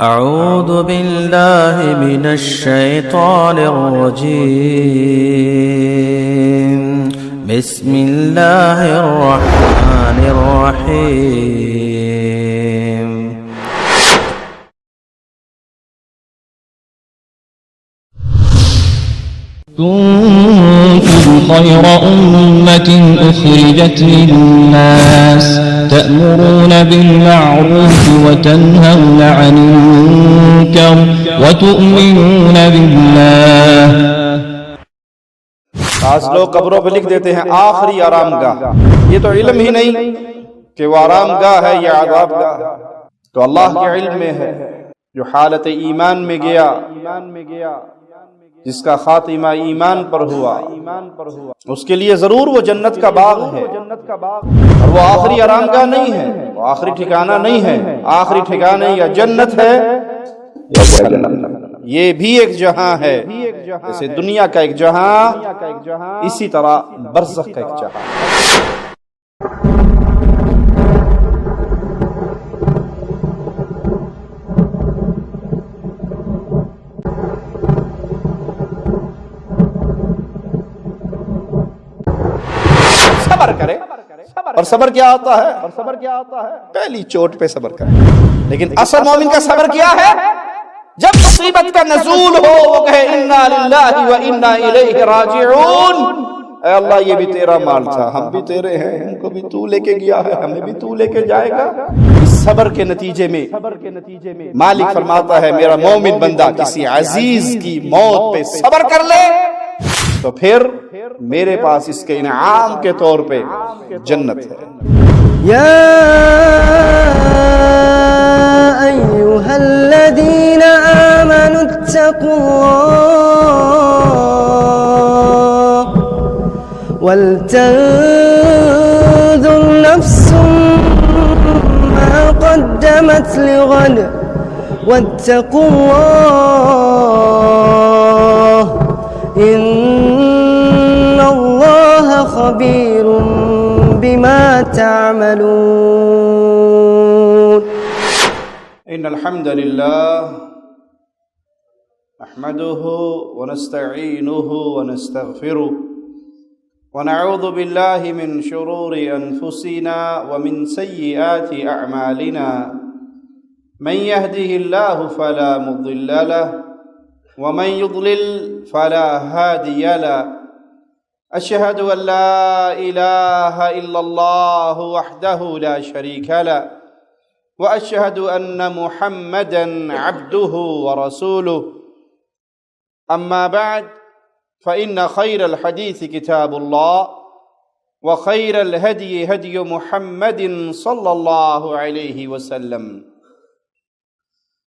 أعوذ بالله من الشيطان الرجيم. بسم الله الرحمن الرحيم. كنتم خير أمة أخرجت للناس تأمرون بالمعروف وتنهون عن المنكر وتؤمنون بالله. بعض لوگ قبروں پہ لکھ دیتے ہیں آخری آرام گاہ. یہ تو علم ہی نہیں کہ وہ آرام گاہ ہے یا عذاب گاہ. تو اللہ کے علم میں ہے. جو حالت ایمان میں گیا، جس کا خاتمہ ایمان پر ہوا، اس کے لیے ضرور وہ جنت کا باغ ہے. اور وہ آخری آرام گاہ نہیں ہے، وہ آخری ٹھکانہ نہیں ہے. آخری ٹھکانہ یا جنت ہے یا جہنم. یہ بھی ایک جہاں ہے، جیسے دنیا کا ایک جہاں، اسی طرح برزخ کا ایک جہاں. صبر کرے. اور صبر کیا ہوتا ہے؟ پہلی چوٹ پہ صبر کرے. لیکن اصل مومن کا صبر کیا ہے؟ جب مصیبت کا نزول ہو وہ کہے انا للہ و انا الیہ راجعون. اے اللہ یہ بھی تیرا مال تھا، ہم بھی تیرے ہیں، ہم کو بھی تو لے کے گیا ہے، ہمیں بھی تو لے کے جائے گا. اس صبر کے نتیجے میں مالک فرماتا ہے میرا مومن بندہ کسی عزیز کی موت پہ صبر کر لے تو پھر میرے پاس اس کے انعام کے طور پہ جنت ہے. یا ایھا الذین آمنوا اتقوا اللہ ولتنظر نفس ما قدمت لغد واتقوا اللہ ان اللہ خبیر بما تعملون. ان الحمد لله نحمده ونستعينه ونستغفره ونعوذ بالله من شرور انفسنا ومن سيئات اعمالنا. من يهده الله فلا مضل له ومن يضلل فلا هادي له. أشهد أن لا إله إلا الله وحده لا شريك له وأشهد أن محمدًا عبده ورسوله. أما بعد فإن خير الحديث كتاب الله وخير الهدي هدي محمد صلى الله عليه وسلم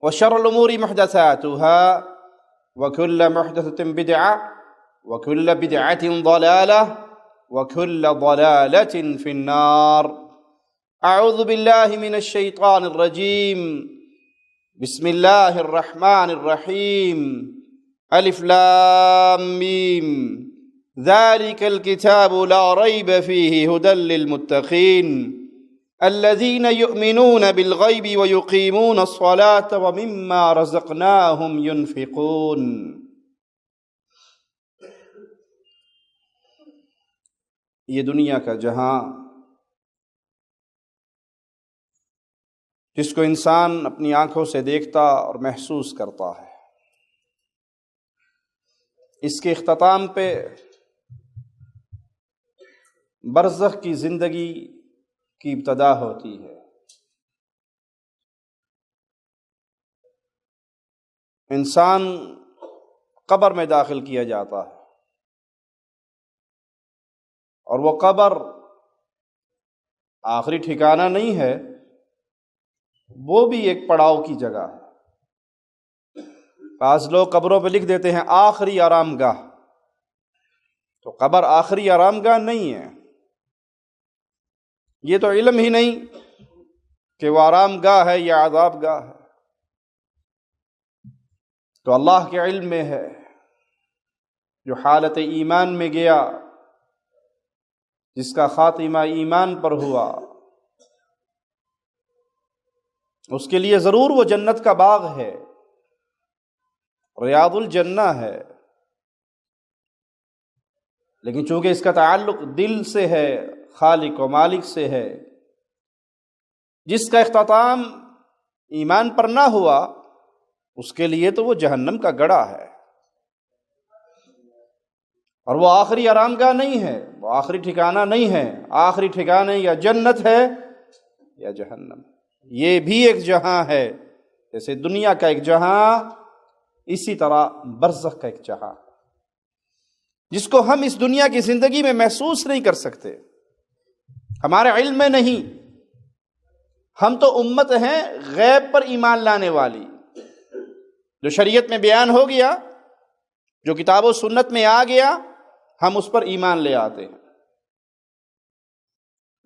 وشر الأمور محدثاتها وكل محدثة بدعة وكل بدعة ضلالة وكل ضلالة في النار. أعوذ بالله من الشيطان الرجيم. بسم الله الرحمن الرحيم. ألف لام ميم. ذلك الكتاب لا ريب فيه هدى للمتقين الذين يؤمنون بالغيب ويقيمون الصلاة ومما رزقناهم ينفقون. یہ دنیا کا جہاں جس کو انسان اپنی آنکھوں سے دیکھتا اور محسوس کرتا ہے، اس کے اختتام پہ برزخ کی زندگی کی ابتدا ہوتی ہے. انسان قبر میں داخل کیا جاتا ہے اور وہ قبر آخری ٹھکانہ نہیں ہے، وہ بھی ایک پڑاؤ کی جگہ ہے. بعض لوگ قبروں پہ لکھ دیتے ہیں آخری آرام گاہ. تو قبر آخری آرام گاہ نہیں ہے. یہ تو علم ہی نہیں کہ وہ آرام گاہ ہے یا عذاب گاہ ہے. تو اللہ کے علم میں ہے. جو حالت ایمان میں گیا، جس کا خاتمہ ایمان پر ہوا، اس کے لیے ضرور وہ جنت کا باغ ہے، ریاض الجنہ ہے، لیکن چونکہ اس کا تعلق دل سے ہے، خالق و مالک سے ہے، جس کا اختتام ایمان پر نہ ہوا اس کے لیے تو وہ جہنم کا گڑھا ہے، اور وہ آخری آرام گاہ نہیں ہے، وہ آخری ٹھکانہ نہیں ہے، آخری ٹھکانے یا جنت ہے یا جہنم۔ یہ بھی ایک جہاں ہے، جیسے دنیا کا ایک جہاں، اسی طرح برزخ کا ایک جہاں، جس کو ہم اس دنیا کی زندگی میں محسوس نہیں کر سکتے، ہمارے علم میں نہیں۔ ہم تو امت ہیں غیب پر ایمان لانے والی، جو شریعت میں بیان ہو گیا، جو کتاب و سنت میں آ گیا، ہم اس پر ایمان لے آتے ہیں۔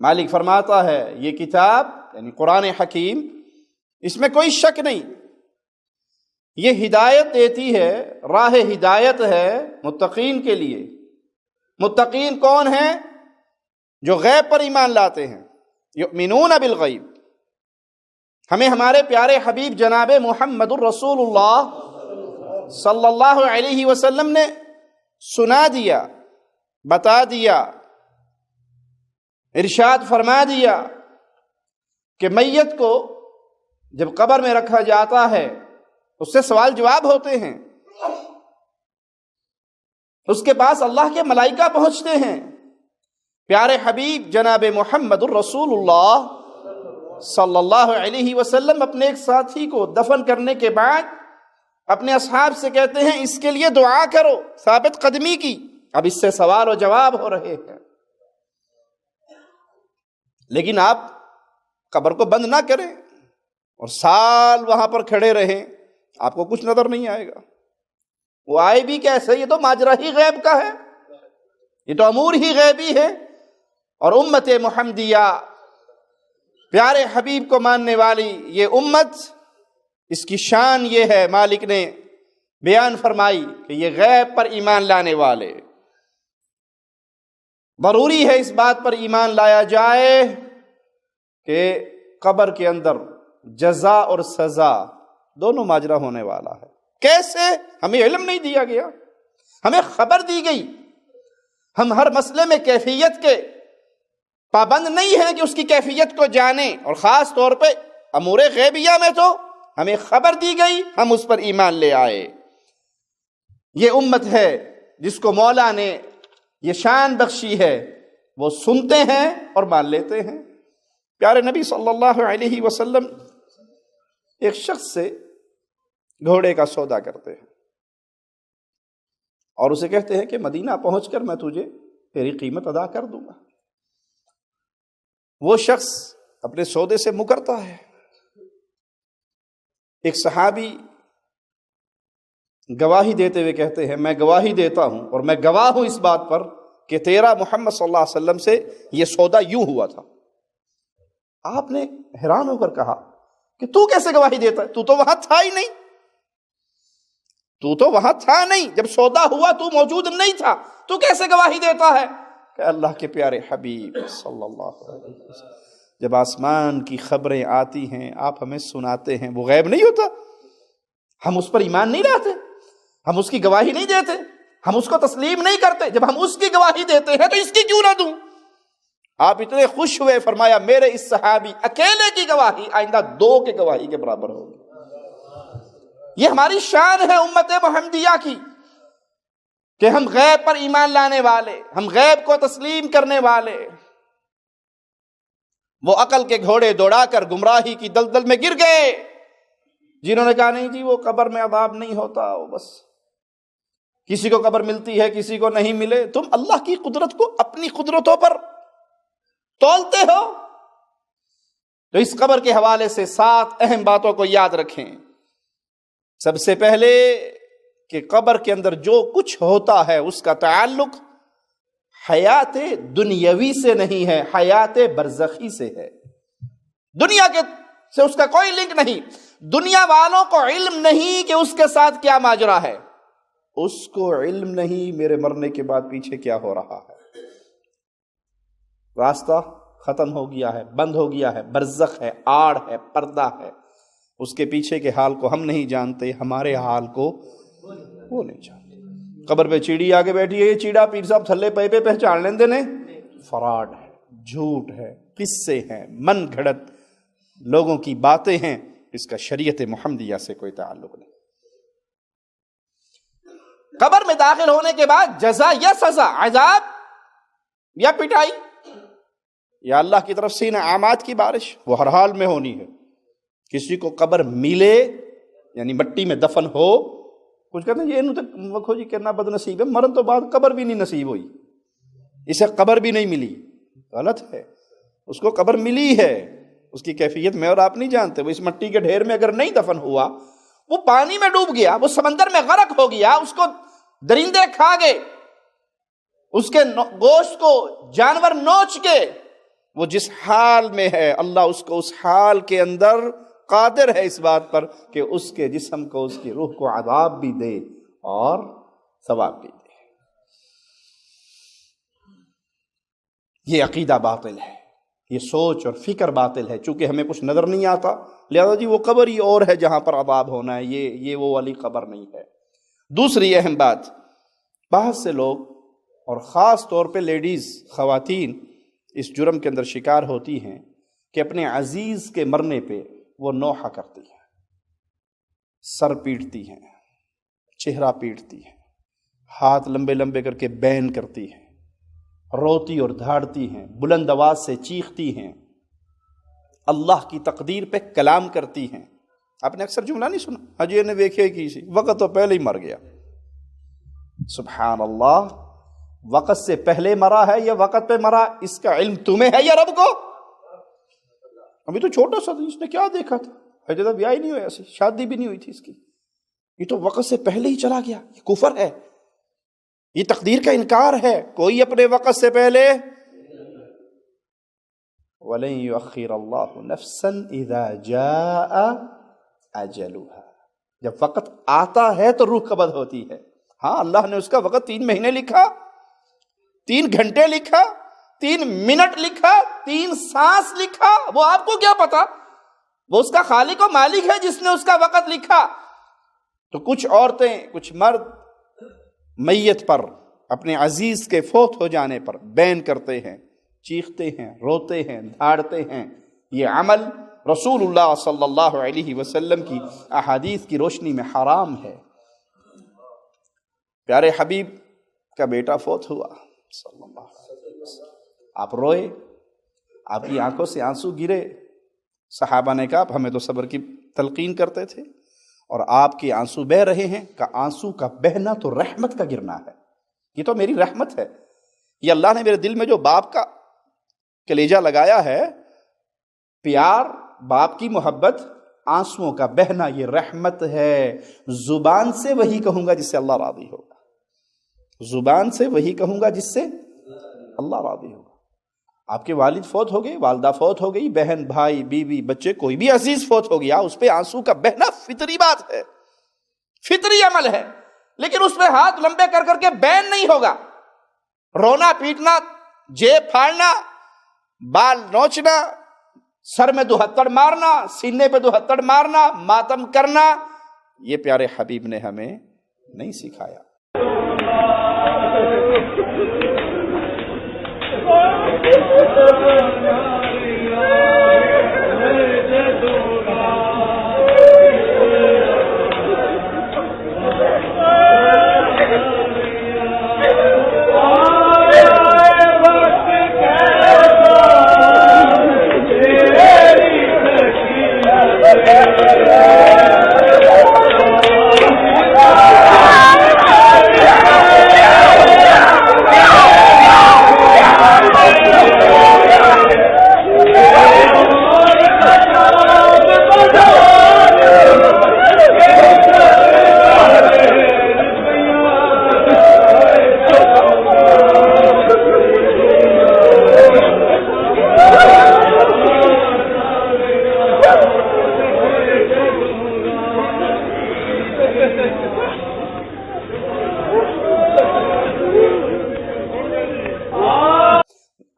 مالک فرماتا ہے یہ کتاب یعنی قرآن حکیم، اس میں کوئی شک نہیں، یہ ہدایت دیتی ہے، راہ ہدایت ہے متقین کے لیے۔ متقین کون ہیں؟ جو غیب پر ایمان لاتے ہیں، یؤمنون بالغیب۔ ہمیں ہمارے پیارے حبیب جناب محمد الرسول اللہ صلی اللہ علیہ وسلم نے سنا دیا، بتا دیا، ارشاد فرما دیا کہ میت کو جب قبر میں رکھا جاتا ہے اس سے سوال جواب ہوتے ہیں، اس کے پاس اللہ کے ملائکہ پہنچتے ہیں۔ پیارے حبیب جناب محمد الرسول اللہ صلی اللہ علیہ وسلم اپنے ایک ساتھی کو دفن کرنے کے بعد اپنے اصحاب سے کہتے ہیں اس کے لیے دعا کرو، ثابت قدمی کی۔ اب اس سے سوال و جواب ہو رہے ہیں، لیکن آپ قبر کو بند نہ کریں اور سال وہاں پر کھڑے رہیں، آپ کو کچھ نظر نہیں آئے گا۔ وہ آئے بھی کیسے؟ یہ تو ماجرا ہی غیب کا ہے، یہ تو امور ہی غیبی ہے۔ اور امت محمدیہ، پیارے حبیب کو ماننے والی یہ امت، اس کی شان یہ ہے، مالک نے بیان فرمائی کہ یہ غیب پر ایمان لانے والے۔ ضروری ہے اس بات پر ایمان لایا جائے کہ قبر کے اندر جزا اور سزا دونوں ماجرا ہونے والا ہے۔ کیسے؟ ہمیں علم نہیں دیا گیا، ہمیں خبر دی گئی۔ ہم ہر مسئلے میں کیفیت کے پابند نہیں ہیں کہ اس کی کیفیت کو جانیں، اور خاص طور پہ امور غیبیہ میں تو ہمیں خبر دی گئی، ہم اس پر ایمان لے آئے۔ یہ امت ہے جس کو مولا نے یہ شان بخشی ہے، وہ سنتے ہیں اور مان لیتے ہیں۔ پیارے نبی صلی اللہ علیہ وسلم ایک شخص سے گھوڑے کا سودا کرتے ہیں اور اسے کہتے ہیں کہ مدینہ پہنچ کر میں تجھے تیری قیمت ادا کر دوں گا۔ وہ شخص اپنے سودے سے مکرتا ہے۔ ایک صحابی گواہی دیتے ہوئے کہتے ہیں میں گواہی دیتا ہوں اور میں گواہ ہوں اس بات پر کہ تیرا محمد صلی اللہ علیہ وسلم سے یہ سودا یوں ہوا تھا۔ آپ نے حیران ہو کر کہا کہ تو کیسے گواہی دیتا ہے؟ تو تو وہاں تھا ہی نہیں، تو تو وہاں تھا نہیں، جب سودا ہوا تو موجود نہیں تھا، تو کیسے گواہی دیتا ہے؟ کہ اللہ کے پیارے حبیب صلی اللہ علیہ وسلم جب آسمان کی خبریں آتی ہیں آپ ہمیں سناتے ہیں، وہ غیب نہیں ہوتا؟ ہم اس پر ایمان نہیں لاتے، ہم اس کی گواہی نہیں دیتے، ہم اس کو تسلیم نہیں کرتے۔ جب ہم اس کی گواہی دیتے ہیں تو اس کی کیوں نہ دوں؟ آپ اتنے خوش ہوئے، فرمایا میرے اس صحابی اکیلے کی گواہی آئندہ 2 کے گواہی کے برابر ہوگی۔ یہ ہماری شان ہے امت محمدیہ کی کہ ہم غیب پر ایمان لانے والے، ہم غیب کو تسلیم کرنے والے۔ وہ عقل کے گھوڑے دوڑا کر گمراہی کی دلدل میں گر گئے، جنہوں نے کہا نہیں جی وہ قبر میں عذاب نہیں ہوتا، وہ بس کسی کو قبر ملتی ہے کسی کو نہیں ملے۔ تم اللہ کی قدرت کو اپنی قدرتوں پر تولتے ہو۔ تو اس قبر کے حوالے سے 7 اہم باتوں کو یاد رکھیں۔ سب سے پہلے کہ قبر کے اندر جو کچھ ہوتا ہے اس کا تعلق حیات دنیاوی سے نہیں ہے، حیات برزخی سے ہے۔ دنیا کے سے اس کا کوئی لنک نہیں۔ دنیا والوں کو علم نہیں کہ اس کے ساتھ کیا ماجرا ہے، اس کو علم نہیں میرے مرنے کے بعد پیچھے کیا ہو رہا ہے۔ راستہ ختم ہو گیا ہے، بند ہو گیا ہے، برزخ ہے، آڑ ہے، پردہ ہے۔ اس کے پیچھے کے حال کو ہم نہیں جانتے، ہمارے حال کو وہ نہیں جانتے۔ قبر پہ چیڑی آگے بیٹھی ہے، یہ چیڑا پیر صاحب تھلے پے پہ پہچان لیندے نے، فراڈ ہے، جھوٹ ہے، قصے ہیں، من گھڑت لوگوں کی باتیں ہیں، اس کا شریعت محمدیہ سے کوئی تعلق نہیں۔ قبر میں داخل ہونے کے بعد جزا یا سزا، عذاب یا پٹائی، یا اللہ کی طرف سے انعامات کی بارش، وہ ہر حال میں ہونی ہے۔ کسی کو قبر ملے یعنی مٹی میں دفن ہو، کچھ کہتے ہیں یہ وکھو جی کہنا بد نصیب ہے، مرن تو بعد قبر بھی نہیں نصیب ہوئی، اسے قبر بھی نہیں ملی، غلط ہے۔ اس کو قبر ملی ہے، اس کی کیفیت میں اور آپ نہیں جانتے۔ وہ اس مٹی کے ڈھیر میں اگر نہیں دفن ہوا، وہ پانی میں ڈوب گیا، وہ سمندر میں غرق ہو گیا، اس کو درندے کھا گئے، اس کے گوشت کو جانور نوچ کے، وہ جس حال میں ہے اللہ اس کو اس حال کے اندر قادر ہے اس بات پر کہ اس کے جسم کو، اس کی روح کو عذاب بھی دے اور ثواب بھی دے۔ یہ عقیدہ باطل ہے، یہ سوچ اور فکر باطل ہے۔ چونکہ ہمیں کچھ نظر نہیں آتا لہذا جی وہ قبر ہی اور ہے جہاں پر عذاب ہونا ہے، یہ وہ والی قبر نہیں ہے۔ دوسری اہم بات، بہت سے لوگ اور خاص طور پہ لیڈیز، خواتین اس جرم کے اندر شکار ہوتی ہیں کہ اپنے عزیز کے مرنے پہ وہ نوحہ کرتی ہیں، سر پیٹتی ہیں، چہرہ پیٹتی ہیں، ہاتھ لمبے لمبے کر کے بین کرتی ہیں، روتی اور دھاڑتی ہیں، بلند آواز سے چیختی ہیں، اللہ کی تقدیر پہ کلام کرتی ہیں۔ آپ نے اکثر جملہ نہیں سنا، حجی نے دیکھے کی سی وقت تو پہلے ہی مر گیا۔ سبحان اللہ، وقت سے پہلے مرا ہے یا وقت پہ مرا اس کا علم تمہیں ہے یا رب کو؟ ابھی تو چھوٹا سا تھا، اس نے کیا دیکھا تھا؟ حجی تو بیاہ ہی نہیں ہویا سی، شادی بھی نہیں ہوئی تھی اس کی، یہ تو وقت سے پہلے ہی چلا گیا۔ یہ کفر ہے، یہ تقدیر کا انکار ہے۔ کوئی اپنے وقت سے پہلے وَلَن يُؤَخِّرَ اللَّهُ نَفْسًا إِذَا جَاءَ أَجَلُهَا، جب وقت آتا ہے تو روح قبض ہوتی ہے۔ ہاں اللہ نے اس کا وقت 3 مہینے لکھا، 3 گھنٹے لکھا، 3 منٹ لکھا، 3 سانس لکھا، وہ آپ کو کیا پتا؟ وہ اس کا خالق و مالک ہے جس نے اس کا وقت لکھا۔ تو کچھ عورتیں، کچھ مرد میت پر، اپنے عزیز کے فوت ہو جانے پر بین کرتے ہیں، چیختے ہیں، روتے ہیں، دھاڑتے ہیں۔ یہ عمل رسول اللہ صلی اللہ علیہ وسلم کی احادیث کی روشنی میں حرام ہے۔ پیارے حبیب کا بیٹا فوت ہوا صلی اللہ علیہ وسلم، آپ روئے، آپ کی آنکھوں سے آنسو گرے۔ صحابہ نے کہا ہمیں تو صبر کی تلقین کرتے تھے اور آپ کے آنسو بہ رہے ہیں، کہ آنسو کا بہنا تو رحمت کا گرنا ہے، یہ تو میری رحمت ہے۔ یہ اللہ نے میرے دل میں جو باپ کا کلیجہ لگایا ہے، پیار، باپ کی محبت، آنسوؤں کا بہنا، یہ رحمت ہے۔ زبان سے وہی کہوں گا جس سے اللہ راضی ہوگا، زبان سے وہی کہوں گا جس سے اللہ راضی ہوگا۔ آپ کے والد فوت ہو گئے، والدہ فوت ہو گئی، بہن، بھائی، بیوی، بچے، کوئی بھی عزیز فوت ہو گیا، اس پہ آنسو کا بہنا فطری بات ہے، فطری عمل ہے، لیکن اس پہ ہاتھ لمبے کر کر کے بین نہیں ہوگا۔ رونا، پیٹنا، جیب پھاڑنا، بال نوچنا، سر میں 72 مارنا، سینے پہ 72 مارنا، ماتم کرنا، یہ پیارے حبیب نے ہمیں نہیں سکھایا۔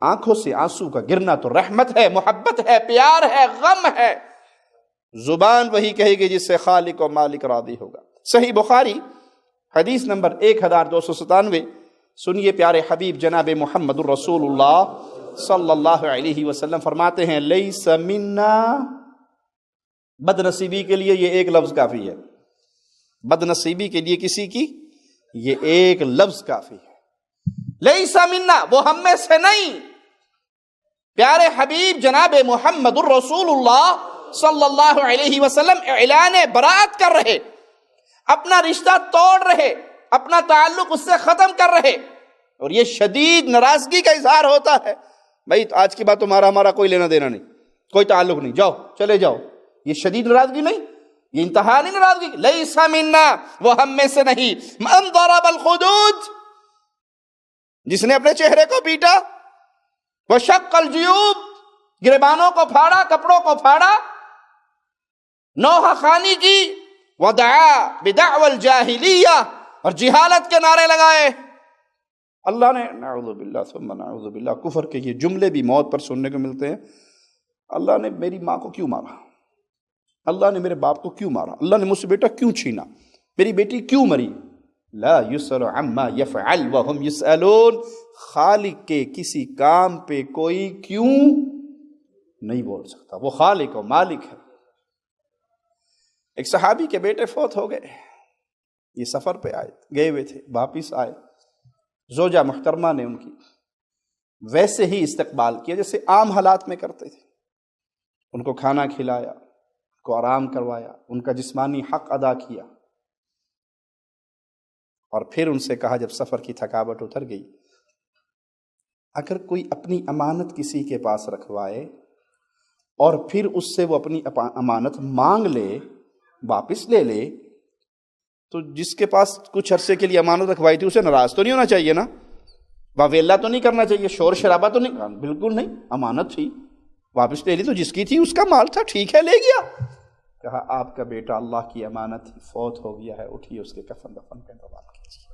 آنکھوں سے آنسو کا گرنا تو رحمت ہے، محبت ہے، پیار ہے، غم ہے۔ زبان وہی کہے گی جس سے خالق و مالک راضی ہوگا۔ صحیح بخاری حدیث نمبر 1297، سنیے پیارے حبیب جناب محمد الرسول اللہ صلی اللہ علیہ وسلم فرماتے ہیں لیس منا، بد نصیبی کے لیے یہ ایک لفظ کافی ہے، بد نصیبی کے لیے کسی کی یہ ایک لفظ کافی ہے، لیس منا، وہ ہم میں سے نہیں۔ پیارے حبیب جناب محمد الرسول اللہ صلی اللہ علیہ وسلم اعلان براءت کر رہے، اپنا رشتہ توڑ رہے، اپنا تعلق اس سے ختم کر رہے، اور یہ شدید ناراضگی کا اظہار ہوتا ہے۔ بھائی آج کی بات تمہارا ہمارا کوئی لینا دینا نہیں، کوئی تعلق نہیں، جاؤ چلے جاؤ، یہ شدید ناراضگی نہیں، یہ انتہائی ناراضگی۔ لیس منا، وہ ہم میں سے نہیں۔ من ضرب الخدود، جس نے اپنے چہرے کو پیٹا، وشق الجیوب، گریبانوں کو پھاڑا، کپڑوں کو پھاڑا، نوحہ خانی کی، ودعا بدعوى الجاہلیہ، اور جہالت کے نعرے لگائے۔ اللہ نے نعوذ باللہ ثم نعوذ باللہ، کفر کے یہ جملے بھی موت پر سننے کو ملتے ہیں۔ اللہ نے میری ماں کو کیوں مارا، اللہ نے میرے باپ کو کیوں مارا، اللہ نے مجھ سے بیٹا کیوں چھینا، میری بیٹی کیوں مری۔ لا یسأل عما یفعل وهم یسألون، خالق کے کسی کام پہ کوئی کیوں نہیں بول سکتا، وہ خالق و مالک ہے۔ ایک صحابی کے بیٹے فوت ہو گئے، یہ سفر پہ آئے، گئے ہوئے تھے، واپس آئے، زوجہ محترمہ نے ان کی ویسے ہی استقبال کیا جیسے عام حالات میں کرتے تھے، ان کو کھانا کھلایا، ان کو آرام کروایا، ان کا جسمانی حق ادا کیا، اور پھر ان سے کہا جب سفر کی تھکاوٹ اتر گئی، اگر کوئی اپنی امانت کسی کے پاس رکھوائے اور پھر اس سے وہ اپنی امانت مانگ لے، واپس لے لے، تو جس کے پاس کچھ عرصے کے لیے امانت رکھوائی تھی اسے ناراض تو نہیں ہونا چاہیے نا، واویلا تو نہیں کرنا چاہیے، شور شرابہ تو نہیں، بالکل نہیں، امانت تھی واپس لے لی تو جس کی تھی اس کا مال تھا، ٹھیک ہے لے گیا۔ کہا آپ کا بیٹا اللہ کی امانت تھی، فوت ہو گیا ہے، اٹھیے اس کے کفن دفن کا انتظام کیجیے۔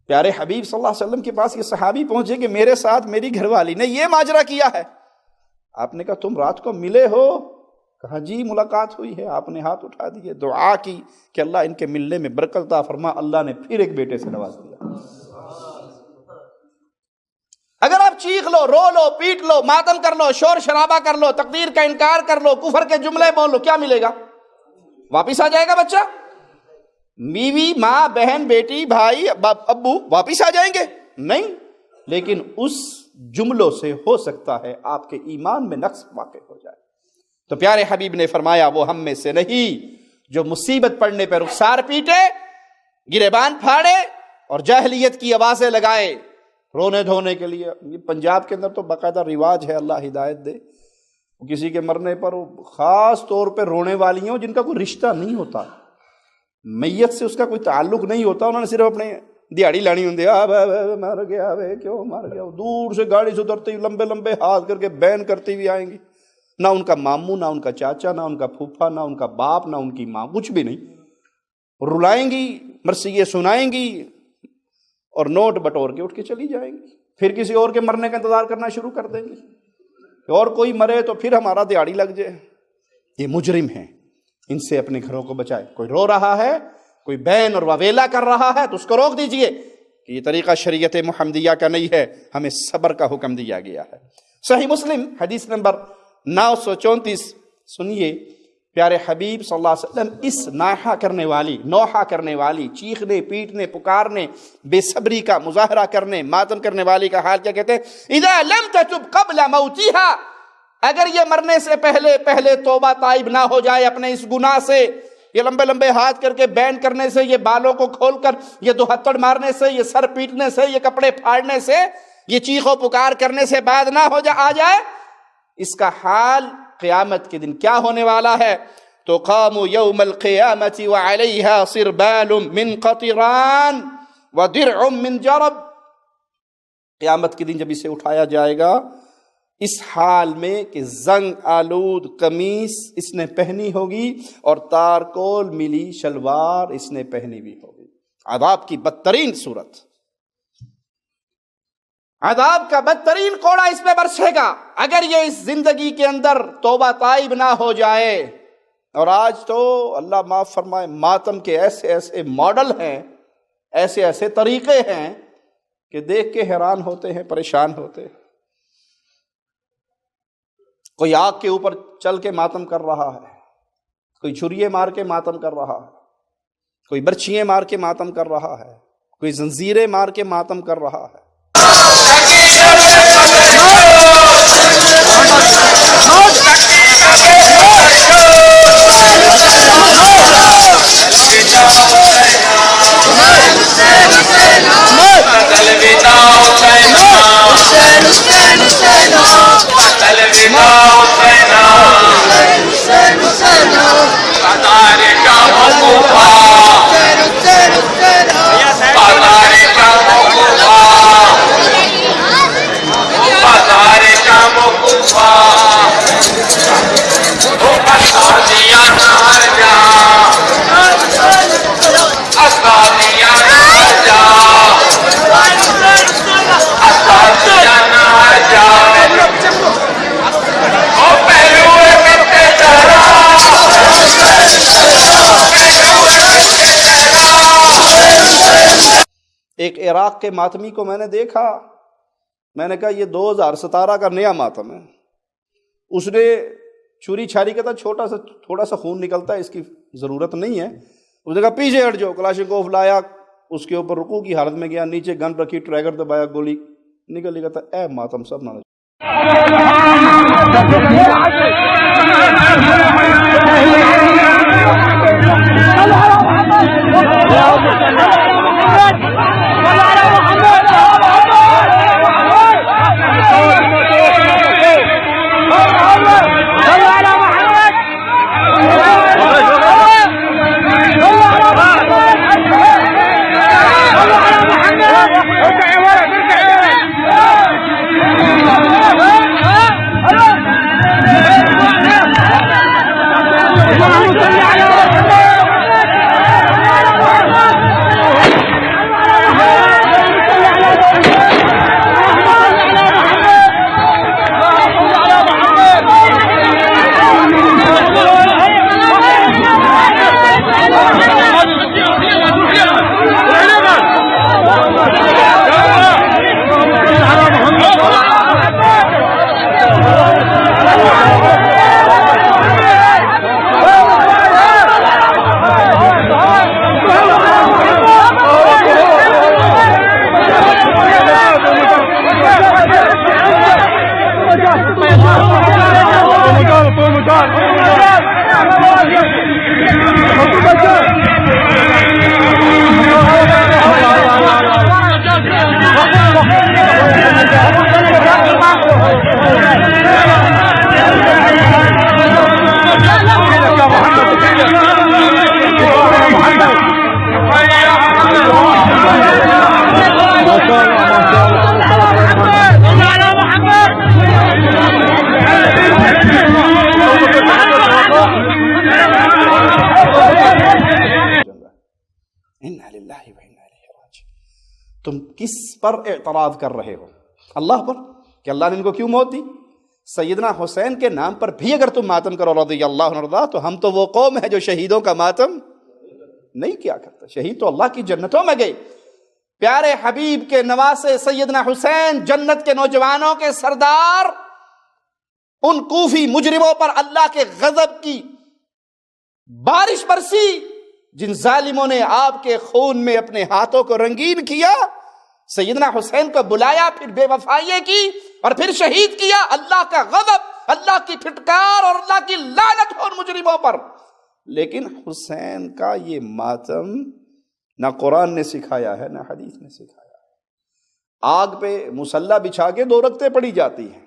پیارے حبیب صلی اللہ علیہ وسلم کے پاس یہ صحابی پہنچے کہ میرے ساتھ میری گھر والی نے یہ ماجرا کیا ہے۔ آپ نے کہا تم رات کو ملے ہو؟ کہا جی ملاقات ہوئی ہے۔ آپ نے ہاتھ اٹھا دیے، دعا کی کہ اللہ ان کے ملنے میں برکت عطا فرما۔ اللہ نے پھر ایک بیٹے سے نواز دیا۔ اگر آپ چیخ لو، رو لو، پیٹ لو، ماتم کر لو، شور شرابہ کر لو، تقدیر کا انکار کر لو، کفر کے جملے بول لو، کیا ملے گا؟ واپس آ جائے گا بچہ؟ بیوی، ماں، بہن، بیٹی، بھائی، ابو واپس آ جائیں گے؟ نہیں، لیکن اس جملوں سے ہو سکتا ہے آپ کے ایمان میں نقص واقع ہو جائے۔ تو پیارے حبیب نے فرمایا وہ ہم میں سے نہیں جو مصیبت پڑنے پہ رخسار پیٹے، گریبان پھاڑے اور جاہلیت کی آوازیں لگائے رونے دھونے کے لیے۔ یہ پنجاب کے اندر تو باقاعدہ رواج ہے، اللہ ہدایت دے، کسی کے مرنے پر خاص طور پہ رونے والی ہیں جن کا کوئی رشتہ نہیں ہوتا، میت سے اس کا کوئی تعلق نہیں ہوتا، انہوں نے صرف اپنے دیہڑی لانی ہوں، مر گیا وے، کیوں مر گیا، دور سے گاڑی سے اترتے ہوئی لمبے لمبے ہاتھ کر کے بین کرتی ہوئی آئیں گی، نہ ان کا ماموں، نہ ان کا چاچا، نہ ان کا پھوپھا، نہ ان کا باپ، نہ ان کی ماں، کچھ بھی نہیں، رلائیں گی، مرثیے سنائیں گی اور نوٹ بٹور کے اٹھ کے چلی جائیں گی۔ پھر کسی اور کے مرنے کا انتظار کرنا شروع کر دیں گی، اور کوئی مرے تو پھر ہمارا دیہڑی لگ جائے۔ یہ مجرم ہیں، ان سے اپنے گھروں کو بچائے۔ کوئی رو رہا ہے، کوئی بین اور واویلا کر رہا ہے تو اس کو روک دیجئے کہ یہ طریقہ شریعت محمدیہ کا نہیں ہے، ہمیں صبر کا حکم دیا گیا ہے۔ صحیح مسلم حدیث نمبر 934، سنیے پیارے حبیب صلی اللہ علیہ وسلم اس نوحہ کرنے والی، چیخنے، پیٹنے، پکارنے، بے صبری کا مظاہرہ کرنے، ماتم کرنے والی کا حال کیا کہتے ہیں؟ اذا لم تتب قبل موتها، اگر یہ مرنے سے پہلے توبہ تائب نہ ہو جائے اپنے اس گناہ سے، یہ لمبے لمبے ہاتھ کر کے بین کرنے سے، یہ بالوں کو کھول کر یہ دوہتڑ مارنے سے، یہ سر پیٹنے سے، یہ کپڑے پھاڑنے سے، یہ چیخ و پکار کرنے سے بعد نہ آ جائے، اس کا حال قیامت کے دن کیا ہونے والا ہے؟ تو قاموا یوم القیامت وعلیہا صربال من قطران ودرع من جرب، قیامت کے دن جب اسے اٹھایا جائے گا اس حال میں کہ زنگ آلود قمیص اس نے پہنی ہوگی اور تارکول ملی شلوار اس نے پہنی بھی ہوگی۔ عذاب کی بدترین صورت۔ عذاب کا بدترین کوڑا اس پہ برسے گا اگر یہ اس زندگی کے اندر توبہ طائب نہ ہو جائے۔ اور آج تو اللہ معاف فرمائے ماتم کے ایسے ایسے ماڈل ہیں، ایسے ایسے طریقے ہیں کہ دیکھ کے حیران ہوتے ہیں، پریشان ہوتے ہیں۔ کوئی آگ کے اوپر چل کے ماتم کر رہا ہے، کوئی چھریے مار کے ماتم کر رہا ہے، کوئی برچھیاں مار کے ماتم کر رہا ہے، کوئی زنجیریں مار کے ماتم کر رہا ہے۔ ایک عراق کے ماتمی کو میں نے دیکھا، میں نے کہا یہ 2017 کا نیا ماتم ہے۔ اس نے چھری چھاری کا تھا، تھوڑا سا خون نکلتا ہے، اس کی ضرورت نہیں ہے۔ اس نے کہا پیچھے ہٹ جاؤ، کلاشنکوف لایا، اس کے اوپر رکوع کی حالت میں گیا، نیچے گن رکھی، ٹریگر دبایا، گولی نکل گئی۔ تھا اے ماتم سب نہ تم کس پر اعتراض کر رہے ہو؟ اللہ پر، کہ اللہ نے ان کو کیوں موت دی؟ سیدنا حسین کے نام پر بھی اگر تم ماتم کرو رضی اللہ عنہ، تو ہم تو وہ قوم ہے جو شہیدوں کا ماتم نہیں کیا کرتا۔ شہید تو اللہ کی جنتوں میں گئے، پیارے حبیب کے نواسے سیدنا حسین، جنت کے نوجوانوں کے سردار، ان کوفی مجرموں پر اللہ کے غضب کی بارش برسی جن ظالموں نے آپ کے خون میں اپنے ہاتھوں کو رنگین کیا۔ سیدنا حسین کو بلایا، پھر بے وفائی کی اور پھر شہید کیا۔ اللہ کا غضب، اللہ کی پھٹکار اور اللہ کی لعنت ہو ان مجرموں پر۔ لیکن حسین کا یہ ماتم نہ قرآن نے سکھایا ہے، نہ حدیث نے سکھایا ہے۔ آگ پہ مصلی بچھا کے 2 رکعتیں پڑھی جاتی ہیں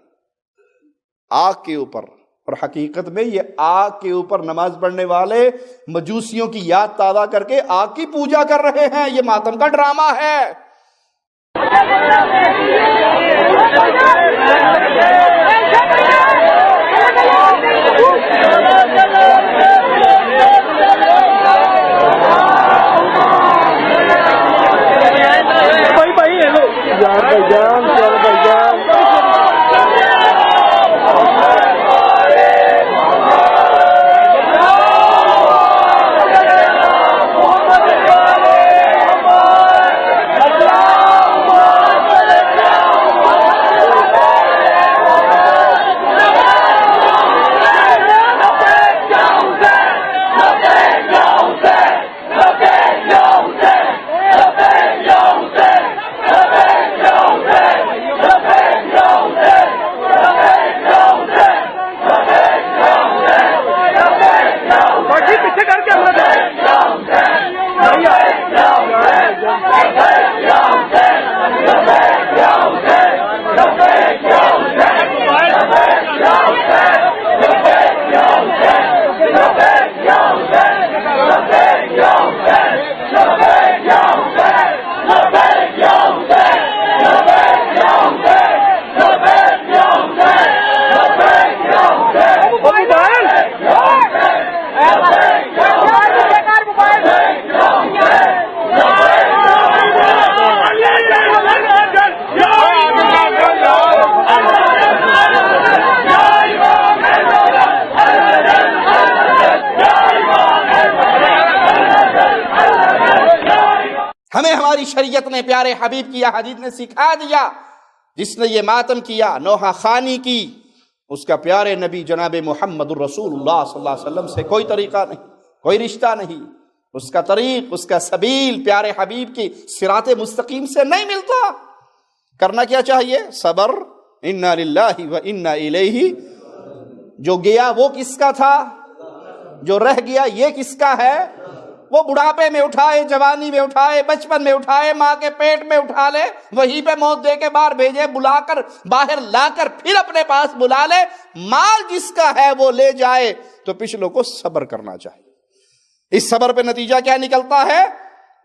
آگ کے اوپر، اور حقیقت میں یہ آگ کے اوپر نماز پڑھنے والے مجوسیوں کی یاد تازہ کر کے آگ کی پوجا کر رہے ہیں۔ یہ ماتم کا ڈرامہ ہے۔ جان ہماری شریعت نے، پیارے حبیب کی حدیث نے سکھا دیا. جس نے یہ ماتم کیا، نوحہ خانی کی، اس کا پیارے نبی جناب محمد الرسول اللہ صلی اللہ علیہ وسلم سے کوئی طریقہ نہیں، کوئی رشتہ نہیں. اس کا طریق، اس کا سبیل پیارے حبیب کی صراط مستقیم سے نہیں ملتا. کرنا کیا چاہیے؟ صبر. انا للہ و انا الیہ. جو گیا وہ کس کا تھا؟ جو رہ گیا یہ کس کا ہے؟ وہ بڑھاپے میں اٹھائے، جوانی میں اٹھائے، بچپن میں اٹھائے، ماں کے پیٹ میں اٹھا لے، وہیں پہ موت دے کے باہر بھیجے، بلا کر باہر لا کر پھر اپنے پاس بلا لے. مال جس کا ہے وہ لے جائے. تو پچھلوں کو صبر کرنا چاہیے. اس صبر پہ نتیجہ کیا نکلتا ہے؟